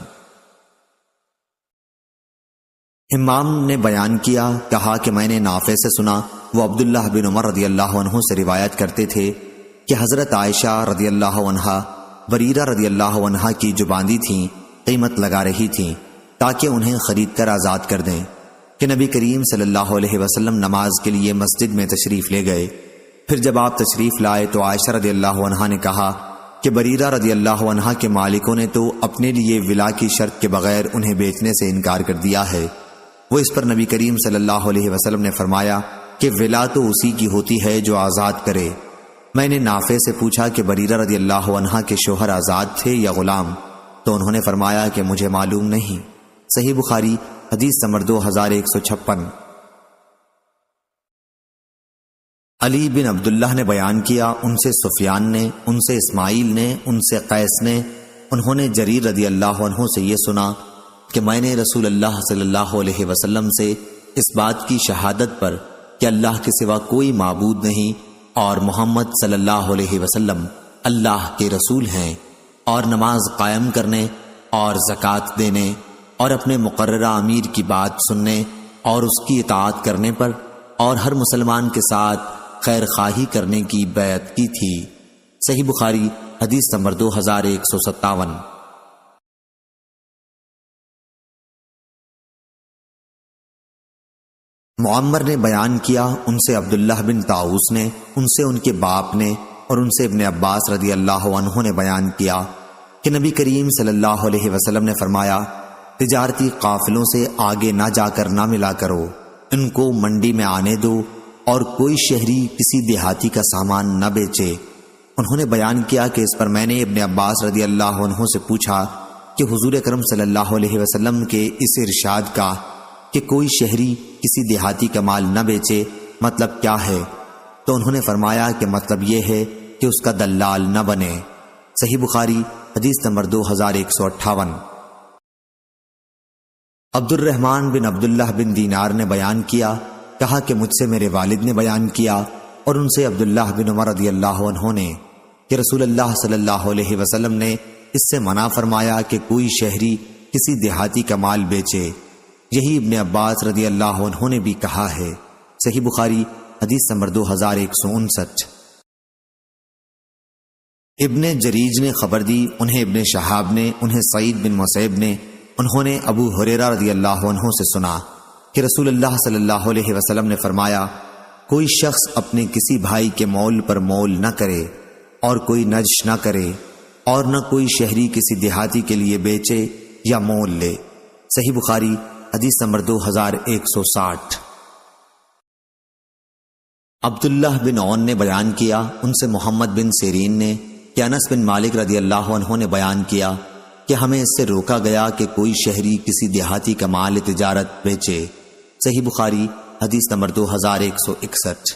امام نے بیان کیا، کہا کہ میں نے نافع سے سنا، وہ عبداللہ بن عمر رضی اللہ عنہ سے روایت کرتے تھے کہ حضرت عائشہ رضی اللہ عنہا بریرہ رضی اللہ عنہا کی جو باندھی تھیں قیمت لگا رہی تھیں تاکہ انہیں خرید کر آزاد کر دیں کہ نبی کریم صلی اللہ علیہ وسلم نماز کے لیے مسجد میں تشریف لے گئے۔ پھر جب آپ تشریف لائے تو عائشہ رضی اللہ عنہا نے کہا کہ بریرہ رضی اللہ عنہا کے مالکوں نے تو اپنے لیے ولا کی شرط کے بغیر انہیں بیچنے سے انکار کر دیا ہے۔ وہ اس پر نبی کریم صلی اللہ علیہ وسلم نے فرمایا کہ ولا تو اسی کی ہوتی ہے جو آزاد کرے۔ میں نے نافع سے پوچھا کہ بریرہ رضی اللہ عنہا کے شوہر آزاد تھے یا غلام، تو انہوں نے فرمایا کہ مجھے معلوم نہیں۔ صحیح بخاری حدیث نمبر 2156۔ علی بن عبداللہ نے بیان کیا، ان سے سفیان نے، ان سے اسماعیل نے، ان سے قیس نے، انہوں نے جریر رضی اللہ عنہ سے یہ سنا کہ میں نے رسول اللہ صلی اللہ علیہ وسلم سے اس بات کی شہادت پر کہ اللہ کے سوا کوئی معبود نہیں اور محمد صلی اللہ علیہ وسلم اللہ کے رسول ہیں، اور نماز قائم کرنے اور زکوٰۃ دینے اور اپنے مقررہ امیر کی بات سننے اور اس کی اطاعت کرنے پر اور ہر مسلمان کے ساتھ خیر خواہی کرنے کی بیعت کی تھی۔ صحیح بخاری حدیث نمبر 2157۔ معمر نے بیان کیا، ان سے عبداللہ بن طاؤس نے، ان سے ان کے باپ نے اور ان سے ابن عباس رضی اللہ عنہ نے بیان کیا کہ نبی کریم صلی اللہ علیہ وسلم نے فرمایا، تجارتی قافلوں سے آگے نہ جا کر نہ ملا کرو، ان کو منڈی میں آنے دو اور کوئی شہری کسی دیہاتی کا سامان نہ بیچے۔ انہوں نے بیان کیا کہ اس پر میں نے ابن عباس رضی اللہ عنہ سے پوچھا کہ حضور اکرم صلی اللہ علیہ وسلم کے اس ارشاد کا کہ کوئی شہری کسی دیہاتی کا مال نہ بیچے مطلب کیا ہے؟ تو انہوں نے فرمایا کہ مطلب یہ ہے کہ اس کا دلال نہ بنے۔ صحیح بخاری حدیث نمبر 2158۔ عبد الرحمن بن عبداللہ بن دینار نے بیان کیا، کہا کہ مجھ سے میرے والد نے بیان کیا اور ان سے عبداللہ بن عمر رضی اللہ عنہ نے کہ رسول اللہ صلی اللہ علیہ وسلم نے اس سے منع فرمایا کہ کوئی شہری کسی دیہاتی کا مال بیچے۔ یہی ابن عباس رضی اللہ عنہ نے بھی کہا ہے۔ صحیح بخاری حدیث نمبر 2159۔ ابن جریج نے خبر دی، انہیں ابن شہاب نے، انہیں سعید بن مسیب نے، انہوں نے ابو ہریرہ رضی اللہ عنہ سے سنا کہ رسول اللہ صلی اللہ علیہ وسلم نے فرمایا، کوئی شخص اپنے کسی بھائی کے مول پر مول نہ کرے اور کوئی نجش نہ کرے اور نہ کوئی شہری کسی دیہاتی کے لیے بیچے یا مول لے۔ صحیح بخاری حدیث نمبر 2160۔ عبداللہ بن عون نے بیان کیا، ان سے محمد بن سیرین نے کہ انس بن مالک رضی اللہ عنہ نے بیان کیا کہ ہمیں اس سے روکا گیا کہ کوئی شہری کسی دیہاتی کا مال تجارت بیچے۔ صحیح بخاری حدیث نمبر 2161۔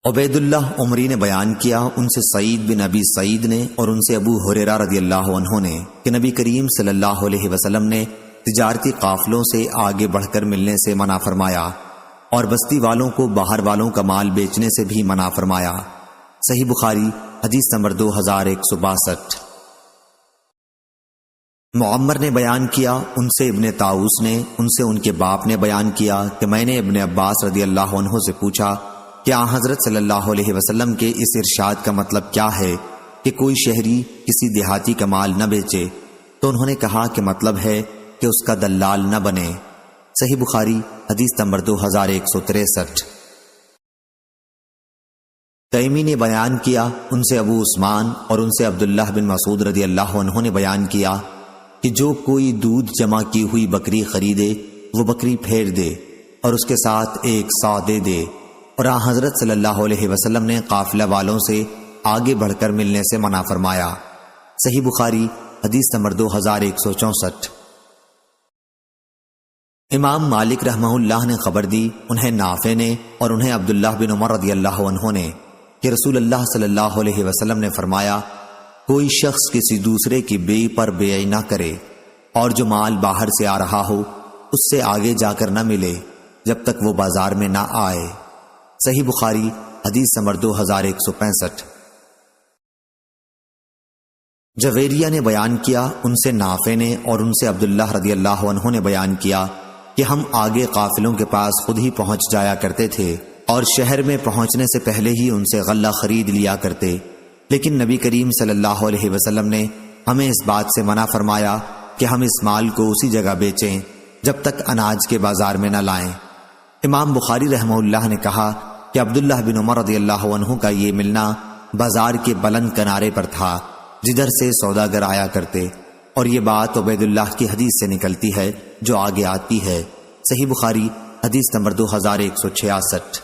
عبید اللہ عمری نے بیان کیا، ان سے سعید بن ابی سعید نے اور ان سے ابو ہریرہ رضی اللہ عنہ نے کہ نبی کریم صلی اللہ علیہ وسلم نے تجارتی قافلوں سے آگے بڑھ کر ملنے سے منع فرمایا اور بستی والوں کو باہر والوں کا مال بیچنے سے بھی منع فرمایا۔ صحیح بخاری حدیث نمبر 2162۔ معمر نے بیان کیا ان سے ابن طاؤس نے ان سے ان کے باپ نے بیان کیا کہ میں نے ابن عباس رضی اللہ عنہ سے پوچھا کہ آن حضرت صلی اللہ علیہ وسلم کے اس ارشاد کا مطلب کیا ہے کہ کوئی شہری کسی دیہاتی کا مال نہ بیچے؟ تو انہوں نے کہا کہ مطلب ہے کہ اس کا دلال نہ بنے۔ صحیح بخاری حدیث نمبر 2163۔ تیمی نے بیان کیا ان سے ابو عثمان اور ان سے عبداللہ بن مسعود رضی اللہ عنہ نے بیان کیا کہ جو کوئی دودھ جمع کی ہوئی بکری خریدے وہ بکری پھیر دے اور اس کے ساتھ ایک سا دے دے، اور آن حضرت صلی اللہ علیہ وسلم نے قافلہ والوں سے آگے بڑھ کر ملنے سے منع فرمایا۔ صحیح بخاری حدیث نمبر 2164۔ امام مالک رحمہ اللہ نے خبر دی انہیں نافع نے اور انہیں عبداللہ بن عمر رضی اللہ عنہ نے کہ رسول اللہ صلی اللہ علیہ وسلم نے فرمایا کوئی شخص کسی دوسرے کی بیع پر بیع نہ کرے، اور جو مال باہر سے آ رہا ہو اس سے آگے جا کر نہ ملے جب تک وہ بازار میں نہ آئے۔ صحیح بخاری حدیث نمبر 2165۔ جویریہ نے بیان کیا ان سے نافع نے اور ان سے عبداللہ رضی اللہ عنہ نے بیان کیا کہ ہم آگے قافلوں کے پاس خود ہی پہنچ جایا کرتے تھے اور شہر میں پہنچنے سے پہلے ہی ان سے غلہ خرید لیا کرتے، لیکن نبی کریم صلی اللہ علیہ وسلم نے ہمیں اس بات سے منع فرمایا کہ ہم اس مال کو اسی جگہ بیچیں جب تک اناج کے بازار میں نہ لائیں۔ امام بخاری رحمہ اللہ نے کہا کہ عبداللہ بن عمر رضی اللہ عنہ کا یہ ملنا بازار کے بلند کنارے پر تھا جدھر سے سوداگر آیا کرتے، اور یہ بات عبید اللہ کی حدیث سے نکلتی ہے جو آگے آتی ہے۔ صحیح بخاری حدیث نمبر 2166۔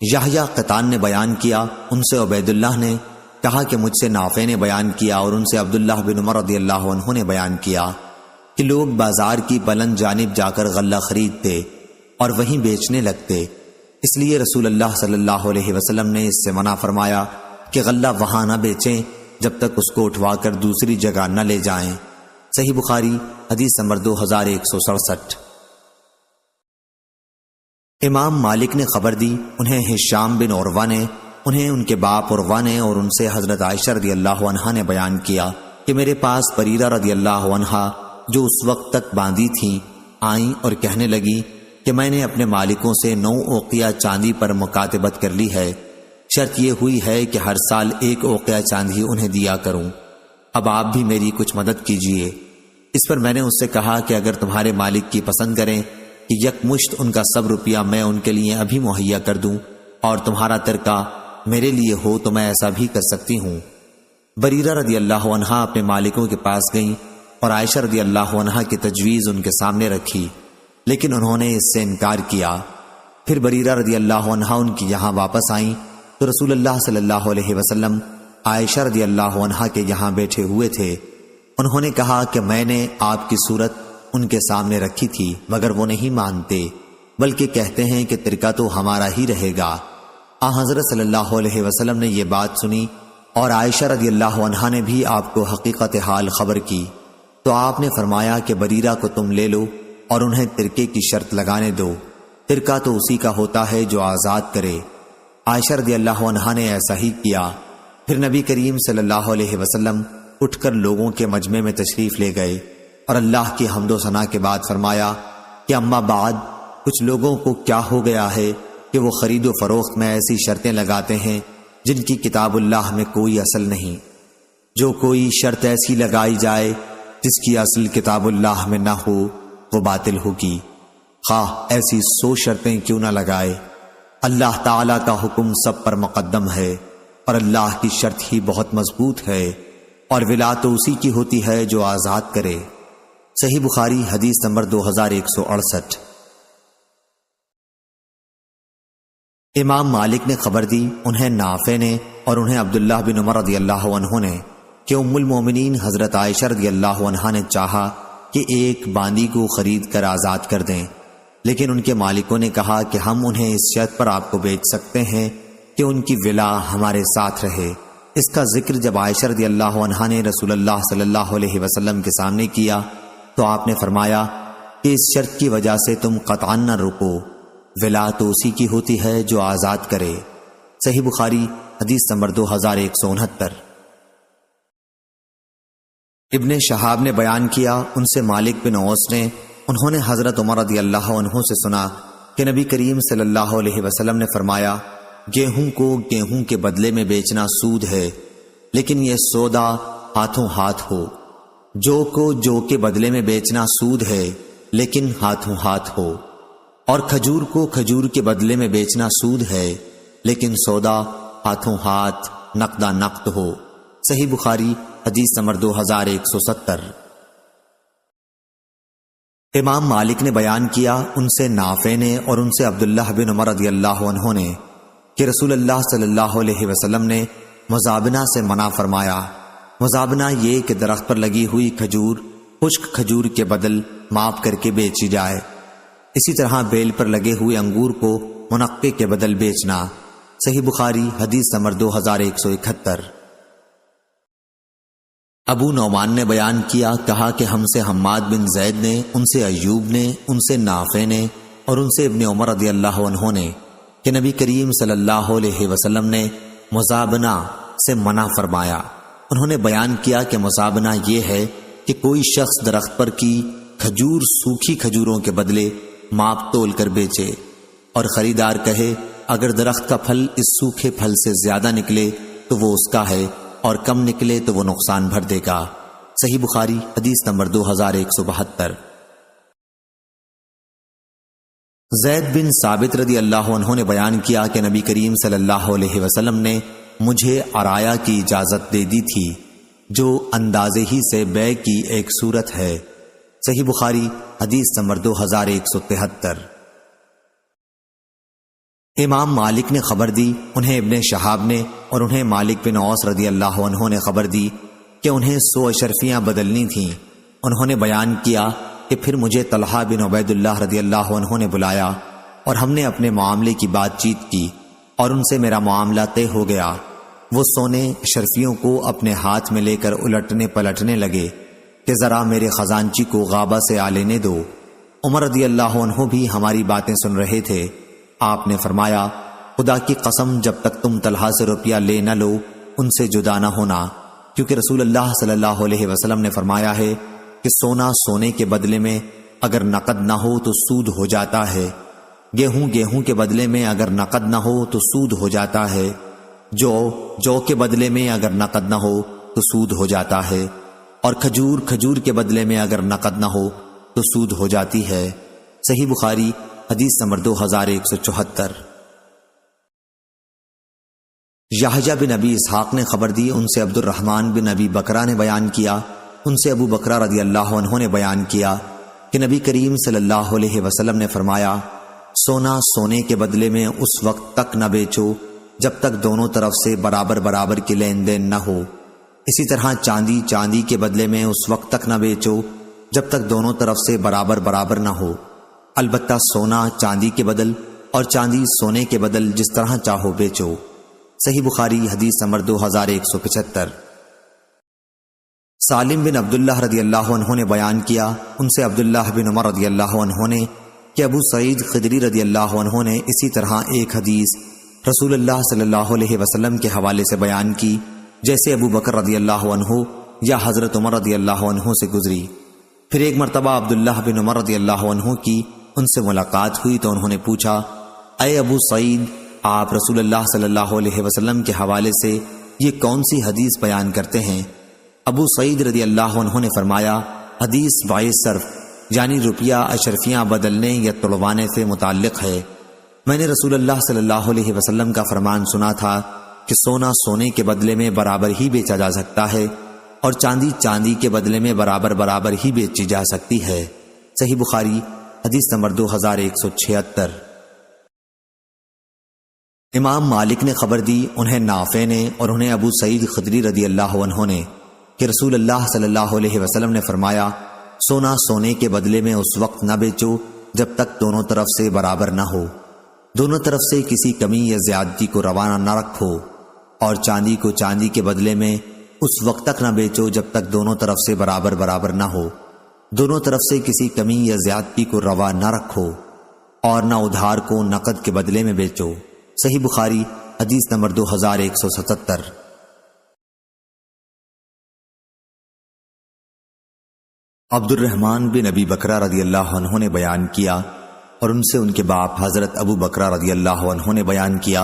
یحییٰ قطان نے بیان کیا ان سے عبید اللہ نے کہا کہ مجھ سے نافع نے بیان کیا اور ان سے عبداللہ بن عمر رضی اللہ عنہ نے بیان کیا کہ لوگ بازار کی بلند جانب جا کر غلہ خریدتے اور وہیں بیچنے لگتے، اس لیے رسول اللہ صلی اللہ علیہ وسلم نے اس سے منع فرمایا کہ غلہ وہاں نہ بیچیں جب تک اس کو اٹھوا کر دوسری جگہ نہ لے جائیں۔ صحیح بخاری حدیث نمبر 2167۔ امام مالک نے خبر دی انہیں ہشام بن عروہ نے انہیں ان کے باپ عروہ نے اور ان سے حضرت عائشہ رضی اللہ عنہا نے بیان کیا کہ میرے پاس بریرہ رضی اللہ عنہا جو اس وقت تک باندھی تھیں آئیں اور کہنے لگی کہ میں نے اپنے مالکوں سے 9 اوقیہ چاندی پر مکاتبت کر لی ہے، شرط یہ ہوئی ہے کہ ہر سال 1 اوقیہ چاندی انہیں دیا کروں، اب آپ بھی میری کچھ مدد کیجیے۔ اس پر میں نے اس سے کہا کہ اگر تمہارے مالک کی پسند کریں کہ یک مشت ان کا سب روپیہ میں ان کے لیے ابھی مہیا کر دوں اور تمہارا ترکہ میرے لیے ہو تو میں ایسا بھی کر سکتی ہوں۔ بریرہ رضی اللہ عنہا اپنے مالکوں کے پاس گئیں اور عائشہ رضی اللہ عنہا کی تجویز ان کے سامنے رکھی، لیکن انہوں نے اس سے انکار کیا۔ پھر بریرہ رضی اللہ عنہا ان کی یہاں واپس آئیں تو رسول اللہ صلی اللہ علیہ وسلم عائشہ رضی اللہ عنہا کے یہاں بیٹھے ہوئے تھے۔ انہوں نے کہا کہ میں نے آپ کی صورت ان کے سامنے رکھی تھی مگر وہ نہیں مانتے، بلکہ کہتے ہیں کہ ترکہ تو ہمارا ہی رہے گا۔ حضرت صلی اللہ علیہ وسلم نے یہ بات سنی اور عائشہ رضی اللہ عنہا نے بھی آپ کو حقیقت حال خبر کی، تو آپ نے فرمایا کہ بریرہ کو تم لے لو اور انہیں ترکے کی شرط لگانے دو، ترکہ تو اسی کا ہوتا ہے جو آزاد کرے۔ عائشہ رضی اللہ عنہا نے ایسا ہی کیا۔ پھر نبی کریم صلی اللہ علیہ وسلم اٹھ کر لوگوں کے مجمع میں تشریف لے گئے اور اللہ کی حمد و ثنا کے بعد فرمایا کہ اما بعد کچھ لوگوں کو کیا ہو گیا ہے کہ وہ خرید و فروخت میں ایسی شرطیں لگاتے ہیں جن کی کتاب اللہ میں کوئی اصل نہیں۔ جو کوئی شرط ایسی لگائی جائے جس کی اصل کتاب اللہ میں نہ ہو وہ باطل ہوگی، خواہ ایسی 100 شرطیں کیوں نہ لگائے۔ اللہ تعالیٰ کا حکم سب پر مقدم ہے اور اللہ کی شرط ہی بہت مضبوط ہے، اور ولا تو اسی کی ہوتی ہے جو آزاد کرے۔ صحیح بخاری حدیث نمبر 2168۔ امام مالک نے خبر دی انہیں نافع نے اور انہیں عبداللہ بن عمر رضی اللہ عنہ نے کہ ام المومنین حضرت عائشہ رضی اللہ عنہا نے چاہا کہ ایک باندی کو خرید کر آزاد کر دیں، لیکن ان کے مالکوں نے کہا کہ ہم انہیں اس شرط پر آپ کو بیچ سکتے ہیں کہ ان کی ولا ہمارے ساتھ رہے۔ اس کا ذکر جب عائشہ رضی اللہ عنہا نے رسول اللہ صلی اللہ علیہ وسلم کے سامنے کیا تو آپ نے فرمایا کہ اس شرط کی وجہ سے تم قطعاً نہ رکو، ولا تو اسی کی ہوتی ہے جو آزاد کرے۔ صحیح بخاری حدیث نمبر 2169۔ ابن شہاب نے بیان کیا ان سے مالک بن اوس نے، انہوں نے حضرت عمر رضی اللہ عنہ سے سنا کہ نبی کریم صلی اللہ علیہ وسلم نے فرمایا، گیہوں کو گیہوں کے بدلے میں بیچنا سود ہے، لیکن یہ سودا ہاتھوں ہاتھ ہو۔ جو کو جو کے بدلے میں بیچنا سود ہے، لیکن ہاتھوں ہاتھ ہو۔ اور کھجور کو کھجور کے بدلے میں بیچنا سود ہے، لیکن سودا ہاتھوں ہاتھ نقدہ نقد ہو۔ صحیح بخاری حدیث نمبر 2170۔ امام مالک نے بیان کیا ان سے نافع نے اور ان سے عبداللہ بن عمر رضی اللہ عنہ نے کہ رسول اللہ صلی اللہ علیہ وسلم نے مزابنہ سے منع فرمایا۔ مزابنہ یہ کہ درخت پر لگی ہوئی کھجور خشک کھجور کے بدل ماپ کر کے بیچی جائے، اسی طرح بیل پر لگے ہوئے انگور کو منقے کے بدل بیچنا۔ صحیح بخاری حدیث نمبر 2171۔ ابو نعمان نے بیان کیا، کہا کہ ہم سے حماد بن زید نے، ان سے ایوب نے، ان سے نافع نے اور ان سے ابن عمر رضی اللہ عنہ نے کہ نبی کریم صلی اللہ علیہ وسلم نے مزابنہ سے منع فرمایا۔ انہوں نے بیان کیا کہ مزابنہ یہ ہے کہ کوئی شخص درخت پر کی کھجور سوکھی کھجوروں کے بدلے ماپ تول کر بیچے، اور خریدار کہے اگر درخت کا پھل اس سوکھے پھل سے زیادہ نکلے تو وہ اس کا ہے، اور کم نکلے تو وہ نقصان بھر دے گا۔ صحیح بخاری حدیث نمبر 2172۔ زید بن ثابت رضی اللہ عنہ نے بیان کیا کہ نبی کریم صلی اللہ علیہ وسلم نے مجھے عرایا کی اجازت دے دی تھی، جو اندازے ہی سے بیع کی ایک صورت ہے۔ صحیح بخاری حدیث نمبر 2173۔ امام مالک نے خبر دی، انہیں ابن شہاب نے اور انہیں مالک بن اوس رضی اللہ عنہ نے خبر دی کہ انہیں 100 اشرفیاں بدلنی تھیں۔ انہوں نے بیان کیا کہ پھر مجھے طلحہ بن عبید اللہ رضی اللہ عنہ نے بلایا اور ہم نے اپنے معاملے کی بات چیت کی اور ان سے میرا معاملہ طے ہو گیا۔ وہ سونے اشرفیوں کو اپنے ہاتھ میں لے کر الٹنے پلٹنے لگے کہ ذرا میرے خزانچی کو غابہ سے آ لینے دو۔ عمر رضی اللہ عنہ بھی ہماری باتیں سن رہے تھے۔ آپ نے فرمایا، خدا کی قسم جب تک تم طلحہ سے روپیہ لے نہ لو ان سے جدا نہ ہونا، کیونکہ رسول اللہ صلی اللہ علیہ وسلم نے فرمایا ہے کہ سونا سونے کے بدلے میں اگر نقد نہ ہو تو سود ہو جاتا ہے، گیہوں گیہوں کے بدلے میں اگر نقد نہ ہو تو سود ہو جاتا ہے، جو کے بدلے میں اگر نقد نہ ہو تو سود ہو جاتا ہے، اور کھجور کھجور کے بدلے میں اگر نقد نہ ہو تو سود ہو جاتی ہے۔ صحیح بخاری حدیث نمبر 2174۔ یحییٰ بن ابی اسحاق نے خبر دی، ان سے عبد الرحمن بن ابی بکرہ نے بیان کیا، ان سے ابو بکرہ رضی اللہ عنہ نے بیان کیا کہ نبی کریم صلی اللہ علیہ وسلم نے فرمایا، سونا سونے کے بدلے میں اس وقت تک نہ بیچو جب تک دونوں طرف سے برابر برابر کی لین دین نہ ہو، اسی طرح چاندی چاندی کے بدلے میں اس وقت تک نہ بیچو جب تک دونوں طرف سے برابر برابر نہ ہو، البتہ سونا چاندی کے بدل اور چاندی سونے کے بدل جس طرح چاہو بیچو۔ صحیح بخاری حدیث نمبر 2175۔ سالم بن عبداللہ رضی اللہ عنہ نے بیان کیا، ان سے عبداللہ بن عمر رضی اللہ عنہ نے کہ ابو سعید خدری رضی اللہ عنہ نے اسی طرح ایک حدیث رسول اللہ صلی اللہ علیہ وسلم کے حوالے سے بیان کی جیسے ابو بکر رضی اللہ عنہ یا حضرت عمر رضی اللہ عنہ سے گزری۔ پھر ایک مرتبہ عبداللہ بن عمر رضی اللہ عنہ کی ان سے ملاقات ہوئی تو انہوں نے پوچھا، اے ابو سعید، آپ رسول اللہ صلی اللہ علیہ وسلم کے حوالے سے یہ کون سی حدیث بیان کرتے ہیں؟ ابو سعید رضی اللہ عنہ نے فرمایا، حدیث باعث صرف یعنی روپیہ اشرفیاں بدلنے یا تڑوانے سے متعلق ہے۔ میں نے رسول اللہ صلی اللہ علیہ وسلم کا فرمان سنا تھا کہ سونا سونے کے بدلے میں برابر ہی بیچا جا سکتا ہے اور چاندی چاندی کے بدلے میں برابر برابر ہی بیچی جا سکتی ہے۔ صحیح بخاری حدیث نمبر 2176۔ امام مالک نے خبر دی، انہیں نافع نے اور انہیں ابو سعید خدری رضی اللہ عنہ نے کہ رسول اللہ صلی اللہ علیہ وسلم نے فرمایا، سونا سونے کے بدلے میں اس وقت نہ بیچو جب تک دونوں طرف سے برابر نہ ہو، دونوں طرف سے کسی کمی یا زیادتی کو روانہ نہ رکھو، اور چاندی کو چاندی کے بدلے میں اس وقت تک نہ بیچو جب تک دونوں طرف سے برابر برابر نہ ہو، دونوں طرف سے کسی کمی یا زیادتی کو روا نہ رکھو، اور نہ ادھار کو نقد کے بدلے میں بیچو۔ صحیح بخاری حدیث نمبر 2177۔ عبد الرحمن بن ابی بکرہ رضی اللہ عنہ نے بیان کیا اور ان سے ان کے باپ حضرت ابو بکرہ رضی اللہ عنہ نے بیان کیا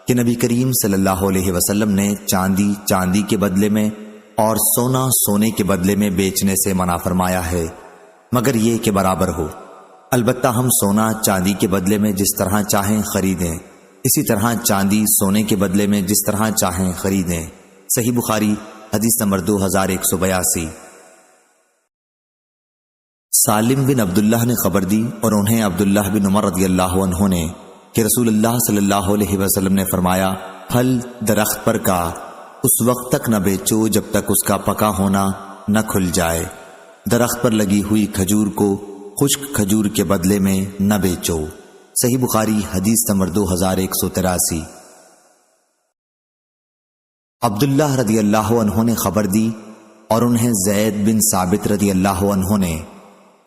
کہ نبی کریم صلی اللہ علیہ وسلم نے چاندی چاندی کے بدلے میں اور سونا سونے کے بدلے میں بیچنے سے منع فرمایا ہے، مگر یہ کہ برابر ہو۔ البتہ ہم سونا چاندی کے بدلے میں جس طرح چاہیں خریدیں، اسی طرح چاندی سونے کے بدلے میں جس طرح چاہیں خریدیں۔ صحیح بخاری حدیث نمبر 2182۔ سالم بن عبداللہ نے خبر دی اور انہیں عبداللہ بن عمر رضی اللہ عنہ نے کہ رسول اللہ صلی اللہ علیہ وسلم نے فرمایا، پھل درخت پر کا اس وقت تک نہ بیچو جب تک اس کا پکا ہونا نہ کھل جائے۔ درخت پر لگی ہوئی کھجور کو خشک کھجور کے بدلے میں نہ بیچو۔ صحیح بخاری حدیث نمبر 2183۔ عبداللہ رضی اللہ عنہ نے خبر دی اور انہیں زید بن ثابت رضی اللہ عنہ نے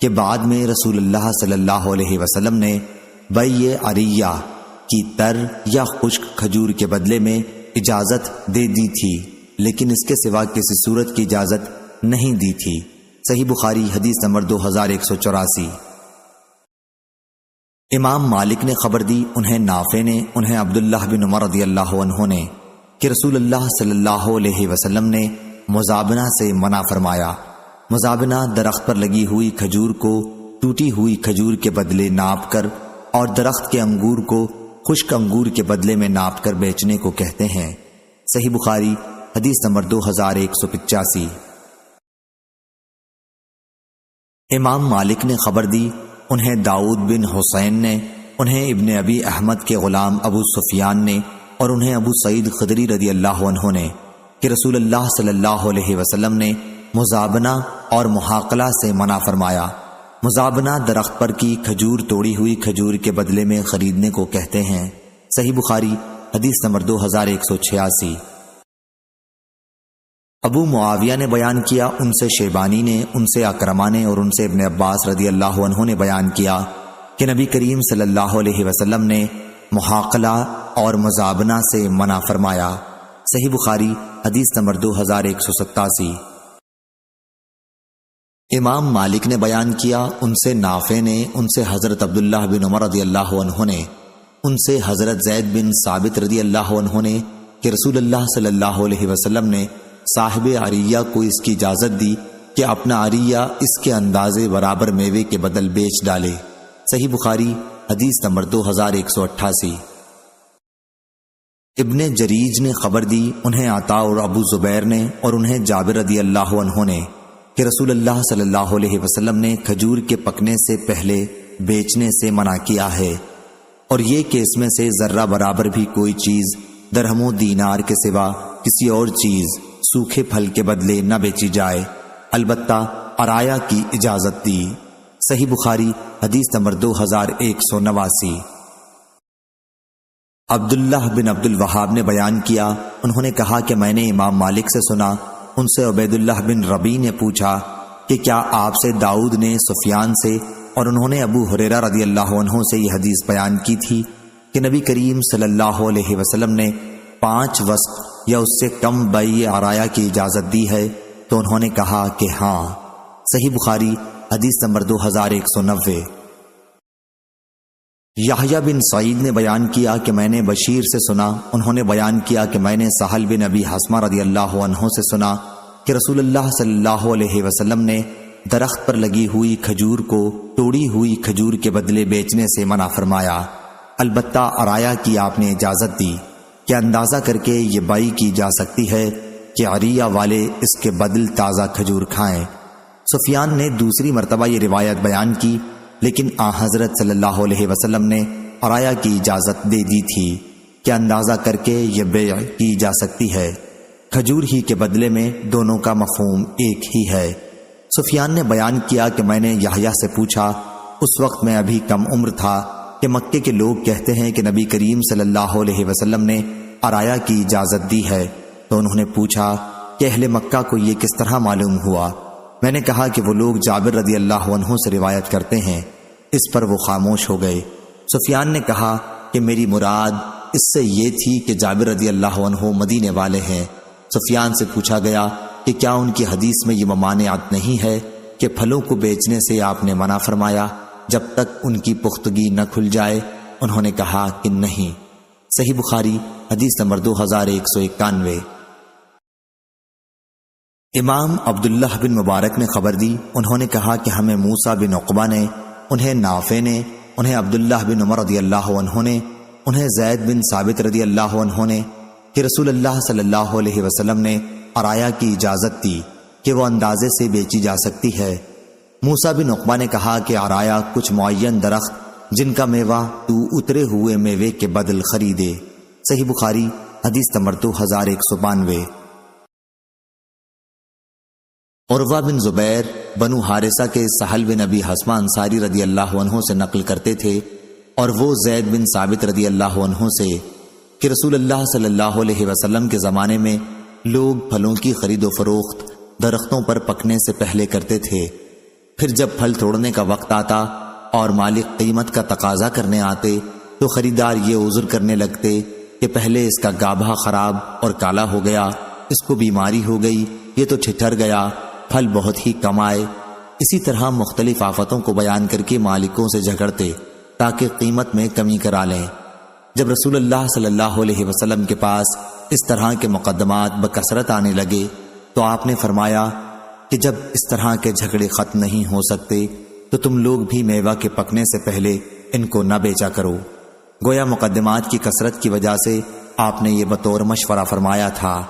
کہ بعد میں رسول اللہ صلی اللہ علیہ وسلم نے بیع عریہ کی تر یا خشک کھجور کے بدلے میں اجازت دے دی تھی، لیکن اس کے سوا کسی صورت کی اجازت نہیں دی تھی۔ صحیح بخاری حدیث نمبر 2184۔ امام مالک نے خبر دی، انہیں نافع نے، انہیں عبداللہ بن عمر رضی اللہ عنہ نے کہ رسول اللہ صلی اللہ علیہ وسلم نے مزابنہ سے منع فرمایا۔ مزابنہ درخت پر لگی ہوئی کھجور کو ٹوٹی ہوئی کھجور کے بدلے ناپ کر اور درخت کے انگور کو خشک انگور کے بدلے میں ناپ کر بیچنے کو کہتے ہیں۔ صحیح بخاری حدیث نمبر 2185۔ امام مالک نے خبر دی، انہیں داؤد بن حسین نے، انہیں ابن ابی احمد کے غلام ابو سفیان نے اور انہیں ابو سعید خدری رضی اللہ عنہ نے کہ رسول اللہ صلی اللہ علیہ وسلم نے مزابنہ اور محاقلہ سے منع فرمایا۔ مزابنہ درخت پر کی کھجور توڑی ہوئی کھجور کے بدلے میں خریدنے کو کہتے ہیں۔ صحیح بخاری حدیث نمبر 2186۔ ابو معاویہ نے بیان کیا، ان سے شیبانی نے، ان سے اکرمہ نے اور ان سے ابن عباس رضی اللہ عنہ نے بیان کیا کہ نبی کریم صلی اللہ علیہ وسلم نے محاقلہ اور مزابنہ سے منع فرمایا۔ صحیح بخاری حدیث نمبر 2187۔ امام مالک نے بیان کیا، ان سے نافع نے، ان سے حضرت عبداللہ بن عمر رضی اللہ عنہ نے، ان سے حضرت زید بن ثابت رضی اللہ عنہ نے کہ رسول اللہ صلی اللہ علیہ وسلم نے صاحب عریہ کو اس کی اجازت دی کہ اپنا عریہ اس کے اندازے برابر میوے کے بدل بیچ ڈالے۔ صحیح بخاری حدیث نمبر 2188۔ ابن جریج نے خبر دی، انہیں عطا اور ابو زبیر نے اور انہیں جابر رضی اللہ عنہ نے کہ رسول اللہ صلی اللہ علیہ وسلم نے کھجور کے پکنے سے پہلے بیچنے سے منع کیا ہے، اور یہ کہ اس میں سے ذرہ برابر بھی کوئی چیز درہم و دینار کے سوا کسی اور چیز سوکھے پھل کے بدلے نہ بیچی جائے، البتہ عرایا کی اجازت دی۔ صحیح بخاری حدیث نمبر 2189۔ عبداللہ بن عبد الوہاب نے بیان کیا، انہوں نے کہا کہ میں نے امام مالک سے سنا، ان سے عبید اللہ بن ربیع نے پوچھا کہ کیا آپ سے داؤد نے سفیان سے اور انہوں نے ابو ہریرہ رضی اللہ عنہ سے یہ حدیث بیان کی تھی کہ نبی کریم صلی اللہ علیہ وسلم نے 5 وسق یا اس سے کم بیع عرایا کی اجازت دی ہے؟ تو انہوں نے کہا کہ ہاں۔ صحیح بخاری حدیث نمبر 2190۔ یحییٰ بن سعید نے بیان کیا کہ میں نے بشیر سے سنا، انہوں نے بیان کیا کہ میں نے سہل بن ابی حسمہ رضی اللہ عنہ سے سنا کہ رسول اللہ صلی اللہ علیہ وسلم نے درخت پر لگی ہوئی کھجور کو توڑی ہوئی کھجور کے بدلے بیچنے سے منع فرمایا، البتہ عرایا کی آپ نے اجازت دی کہ اندازہ کر کے یہ بائی کی جا سکتی ہے کہ عریہ والے اس کے بدل تازہ کھجور کھائیں۔ سفیان نے دوسری مرتبہ یہ روایت بیان کی، لیکن حضرت صلی اللہ علیہ وسلم نے عرایا کی اجازت دے دی تھی کہ اندازہ کر کے یہ بیع کی جا سکتی ہے، کھجور ہی کے بدلے میں دونوں کا مفہوم ایک ہی ہے۔ سفیان نے بیان کیا کہ میں نے یحییٰ سے پوچھا، اس وقت میں ابھی کم عمر تھا، کہ مکے کے لوگ کہتے ہیں کہ نبی کریم صلی اللہ علیہ وسلم نے عرایا کی اجازت دی ہے، تو انہوں نے پوچھا کہ اہل مکہ کو یہ کس طرح معلوم ہوا؟ میں نے کہا کہ وہ لوگ جابر رضی اللہ عنہ سے روایت کرتے ہیں۔ اس پر وہ خاموش ہو گئے۔ سفیان نے کہا کہ میری مراد اس سے یہ تھی کہ جابر رضی اللہ عنہ مدینے والے ہیں۔ سفیان سے پوچھا گیا کہ کیا ان کی حدیث میں یہ ممانعت نہیں ہے کہ پھلوں کو بیچنے سے آپ نے منع فرمایا جب تک ان کی پختگی نہ کھل جائے؟ انہوں نے کہا کہ نہیں۔ صحیح بخاری حدیث نمبر 2191۔ امام عبداللہ بن مبارک نے خبر دی، انہوں نے کہا کہ ہمیں موسیٰ بن عقبہ نے، انہیں نافع نے، انہیں عبداللہ بن عمر رضی اللہ عنہ نے، انہیں زید بن ثابت رضی اللہ عنہ نے کہ رسول اللہ صلی اللہ علیہ وسلم نے عرایا کی اجازت دی کہ وہ اندازے سے بیچی جا سکتی ہے۔ موسیٰ بن عقبہ نے کہا کہ عرایا کچھ معین درخت جن کا میوہ تو اترے ہوئے میوے کے بدل خریدے۔ صحیح بخاری حدیث نمبر 2192۔ عروہ بن زبیر بنو حارثہ کے سہل بن ابی حسمہ انصاری رضی اللہ عنہ سے نقل کرتے تھے، اور وہ زید بن ثابت رضی اللہ عنہ سے کہ رسول اللہ صلی اللہ علیہ وسلم کے زمانے میں لوگ پھلوں کی خرید و فروخت درختوں پر پکنے سے پہلے کرتے تھے، پھر جب پھل توڑنے کا وقت آتا اور مالک قیمت کا تقاضا کرنے آتے تو خریدار یہ عذر کرنے لگتے کہ پہلے اس کا گابھا خراب اور کالا ہو گیا، اس کو بیماری ہو گئی، یہ تو ٹھٹر گیا، پھل بہت ہی کم آئے۔ اسی طرح مختلف آفتوں کو بیان کر کے مالکوں سے جھگڑتے تاکہ قیمت میں کمی کرا لیں۔ جب رسول اللہ صلی اللہ علیہ وسلم کے پاس اس طرح کے مقدمات بکثرت آنے لگے تو آپ نے فرمایا کہ جب اس طرح کے جھگڑے ختم نہیں ہو سکتے تو تم لوگ بھی میوہ کے پکنے سے پہلے ان کو نہ بیچا کرو۔ گویا مقدمات کی کثرت کی وجہ سے آپ نے یہ بطور مشورہ فرمایا تھا۔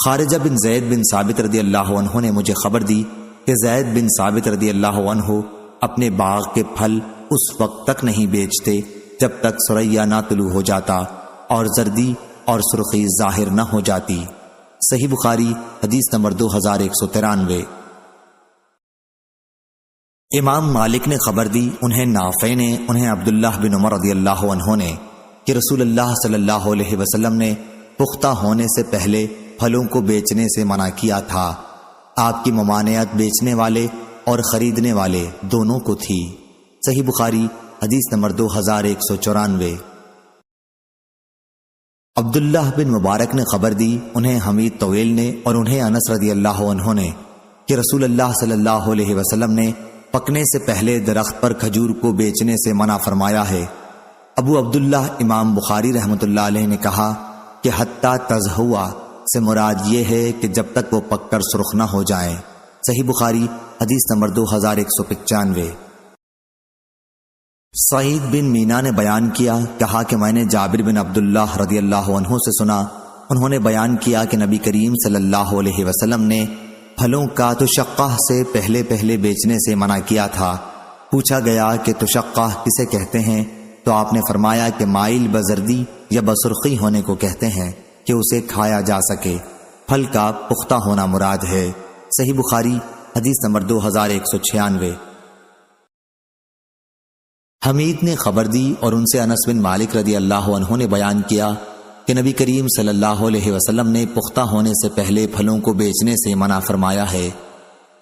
خارجہ بن زید بن ثابت رضی اللہ عنہ نے مجھے خبر دی کہ زید بن ثابت رضی اللہ عنہ اپنے باغ کے پھل اس وقت تک نہیں بیچتے جب تک ثریا نہ طلوع ہو جاتا اور زردی اور سرخی ظاہر نہ ہو جاتی۔ صحیح بخاری حدیث نمبر 2193۔ امام مالک نے خبر دی، انہیں نافع نے، انہیں عبداللہ بن عمر رضی اللہ عنہ نے کہ رسول اللہ صلی اللہ علیہ وسلم نے پختہ ہونے سے پہلے پھلوں کو بیچنے سے منع کیا تھا۔ آپ کی ممانعت بیچنے والے اور خریدنے والے دونوں کو تھی۔ صحیح بخاری حدیث نمبر 2194۔ عبداللہ بن مبارک نے خبر دی، انہیں حمید طویل نے اور انہیں انس رضی اللہ عنہ نے کہ رسول اللہ صلی اللہ علیہ وسلم نے پکنے سے پہلے درخت پر کھجور کو بیچنے سے منع فرمایا ہے۔ ابو عبداللہ امام بخاری رحمۃ اللہ علیہ نے کہا کہ حتیٰ تزہوا سے مراد یہ ہے کہ جب تک وہ پک کر سرخ نہ ہو جائیں۔ صحیح بخاری حدیث نمبر 2195۔ سعید بن مینا نے بیان کیا، کہا کہ میں نے جابر بن عبداللہ رضی اللہ عنہ سے سنا، انہوں نے بیان کیا کہ نبی کریم صلی اللہ علیہ وسلم نے پھلوں کا تشقہ سے پہلے پہلے بیچنے سے منع کیا تھا۔ پوچھا گیا کہ تشقہ کسے کہتے ہیں تو آپ نے فرمایا کہ مائل بزردی یا بسرخی ہونے کو کہتے ہیں کہ اسے کھایا جا سکے، پھل کا پختہ ہونا مراد ہے۔ صحیح بخاری حدیث نمبر 2196۔ حمید نے خبر دی اور ان سے انس بن مالک رضی اللہ عنہ نے بیان کیا کہ نبی کریم صلی اللہ علیہ وسلم نے پختہ ہونے سے پہلے پھلوں کو بیچنے سے منع فرمایا ہے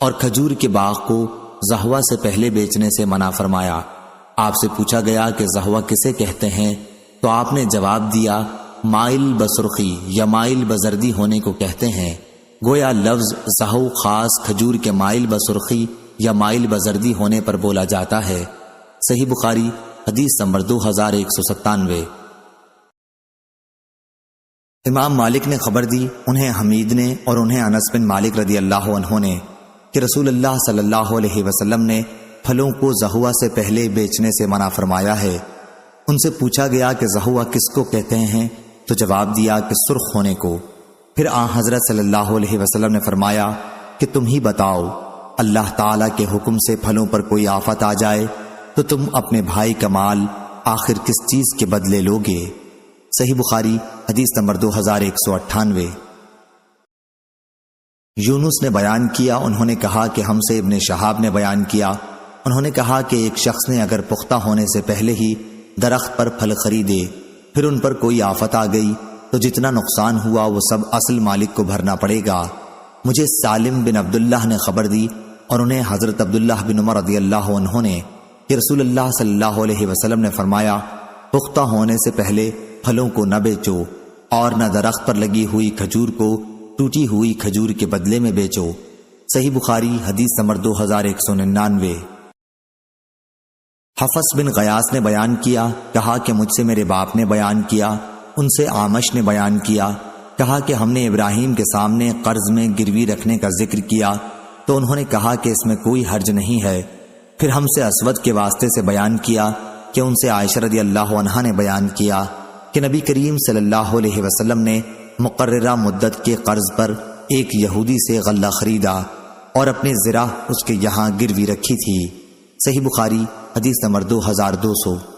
اور کھجور کے باغ کو زہوا سے پہلے بیچنے سے منع فرمایا۔ آپ سے پوچھا گیا کہ زہوا کسے کہتے ہیں تو آپ نے جواب دیا مائل بسرخی یا مائل بزردی ہونے کو کہتے ہیں۔ گویا لفظ زہو خاص کھجور کے مائل بسرخی یا مائل بزردی ہونے پر بولا جاتا ہے۔ صحیح بخاری حدیث نمبر 2197۔ امام مالک نے خبر دی، انہیں حمید نے اور انہیں انس بن مالک رضی اللہ عنہ نے کہ رسول اللہ صلی اللہ علیہ وسلم نے پھلوں کو زہوا سے پہلے بیچنے سے منع فرمایا ہے۔ ان سے پوچھا گیا کہ زہوا کس کو کہتے ہیں تو جواب دیا کہ سرخ ہونے کو۔ پھر آن حضرت صلی اللہ علیہ وسلم نے فرمایا کہ تم ہی بتاؤ، اللہ تعالیٰ کے حکم سے پھلوں پر کوئی آفت آ جائے تو تم اپنے بھائی کا مال آخر کس چیز کے بدلے لوگے؟ صحیح بخاری حدیث نمبر 2198۔ یونس نے بیان کیا، انہوں نے کہا کہ ہم سے ابن شہاب نے بیان کیا، انہوں نے کہا کہ ایک شخص نے اگر پختہ ہونے سے پہلے ہی درخت پر پھل خریدے، پھر ان پر کوئی آفت آ گئی تو جتنا نقصان ہوا وہ سب اصل مالک کو بھرنا پڑے گا۔ مجھے سالم بن عبداللہ نے خبر دی اور انہیں حضرت عبداللہ بن عمر رضی اللہ عنہ نے کہ رسول اللہ صلی اللہ علیہ وسلم نے فرمایا پختہ ہونے سے پہلے پھلوں کو نہ بیچو اور نہ درخت پر لگی ہوئی کھجور کو ٹوٹی ہوئی کھجور کے بدلے میں بیچو۔ صحیح بخاری حدیث نمبر 2199۔ حفص بن غیاث نے بیان کیا، کہا کہ مجھ سے میرے باپ نے بیان کیا، ان سے اعمش نے بیان کیا، کہا کہ ہم نے ابراہیم کے سامنے قرض میں گروی رکھنے کا ذکر کیا تو انہوں نے کہا کہ اس میں کوئی حرج نہیں ہے۔ پھر ہم سے اسود کے واسطے سے بیان کیا کہ ان سے عائشہ رضی اللہ عنہا نے بیان کیا کہ نبی کریم صلی اللہ علیہ وسلم نے مقررہ مدت کے قرض پر ایک یہودی سے غلہ خریدا اور اپنی زرہ اس کے یہاں گروی رکھی تھی۔ صحیح بخاری حدیث نمبر 2200۔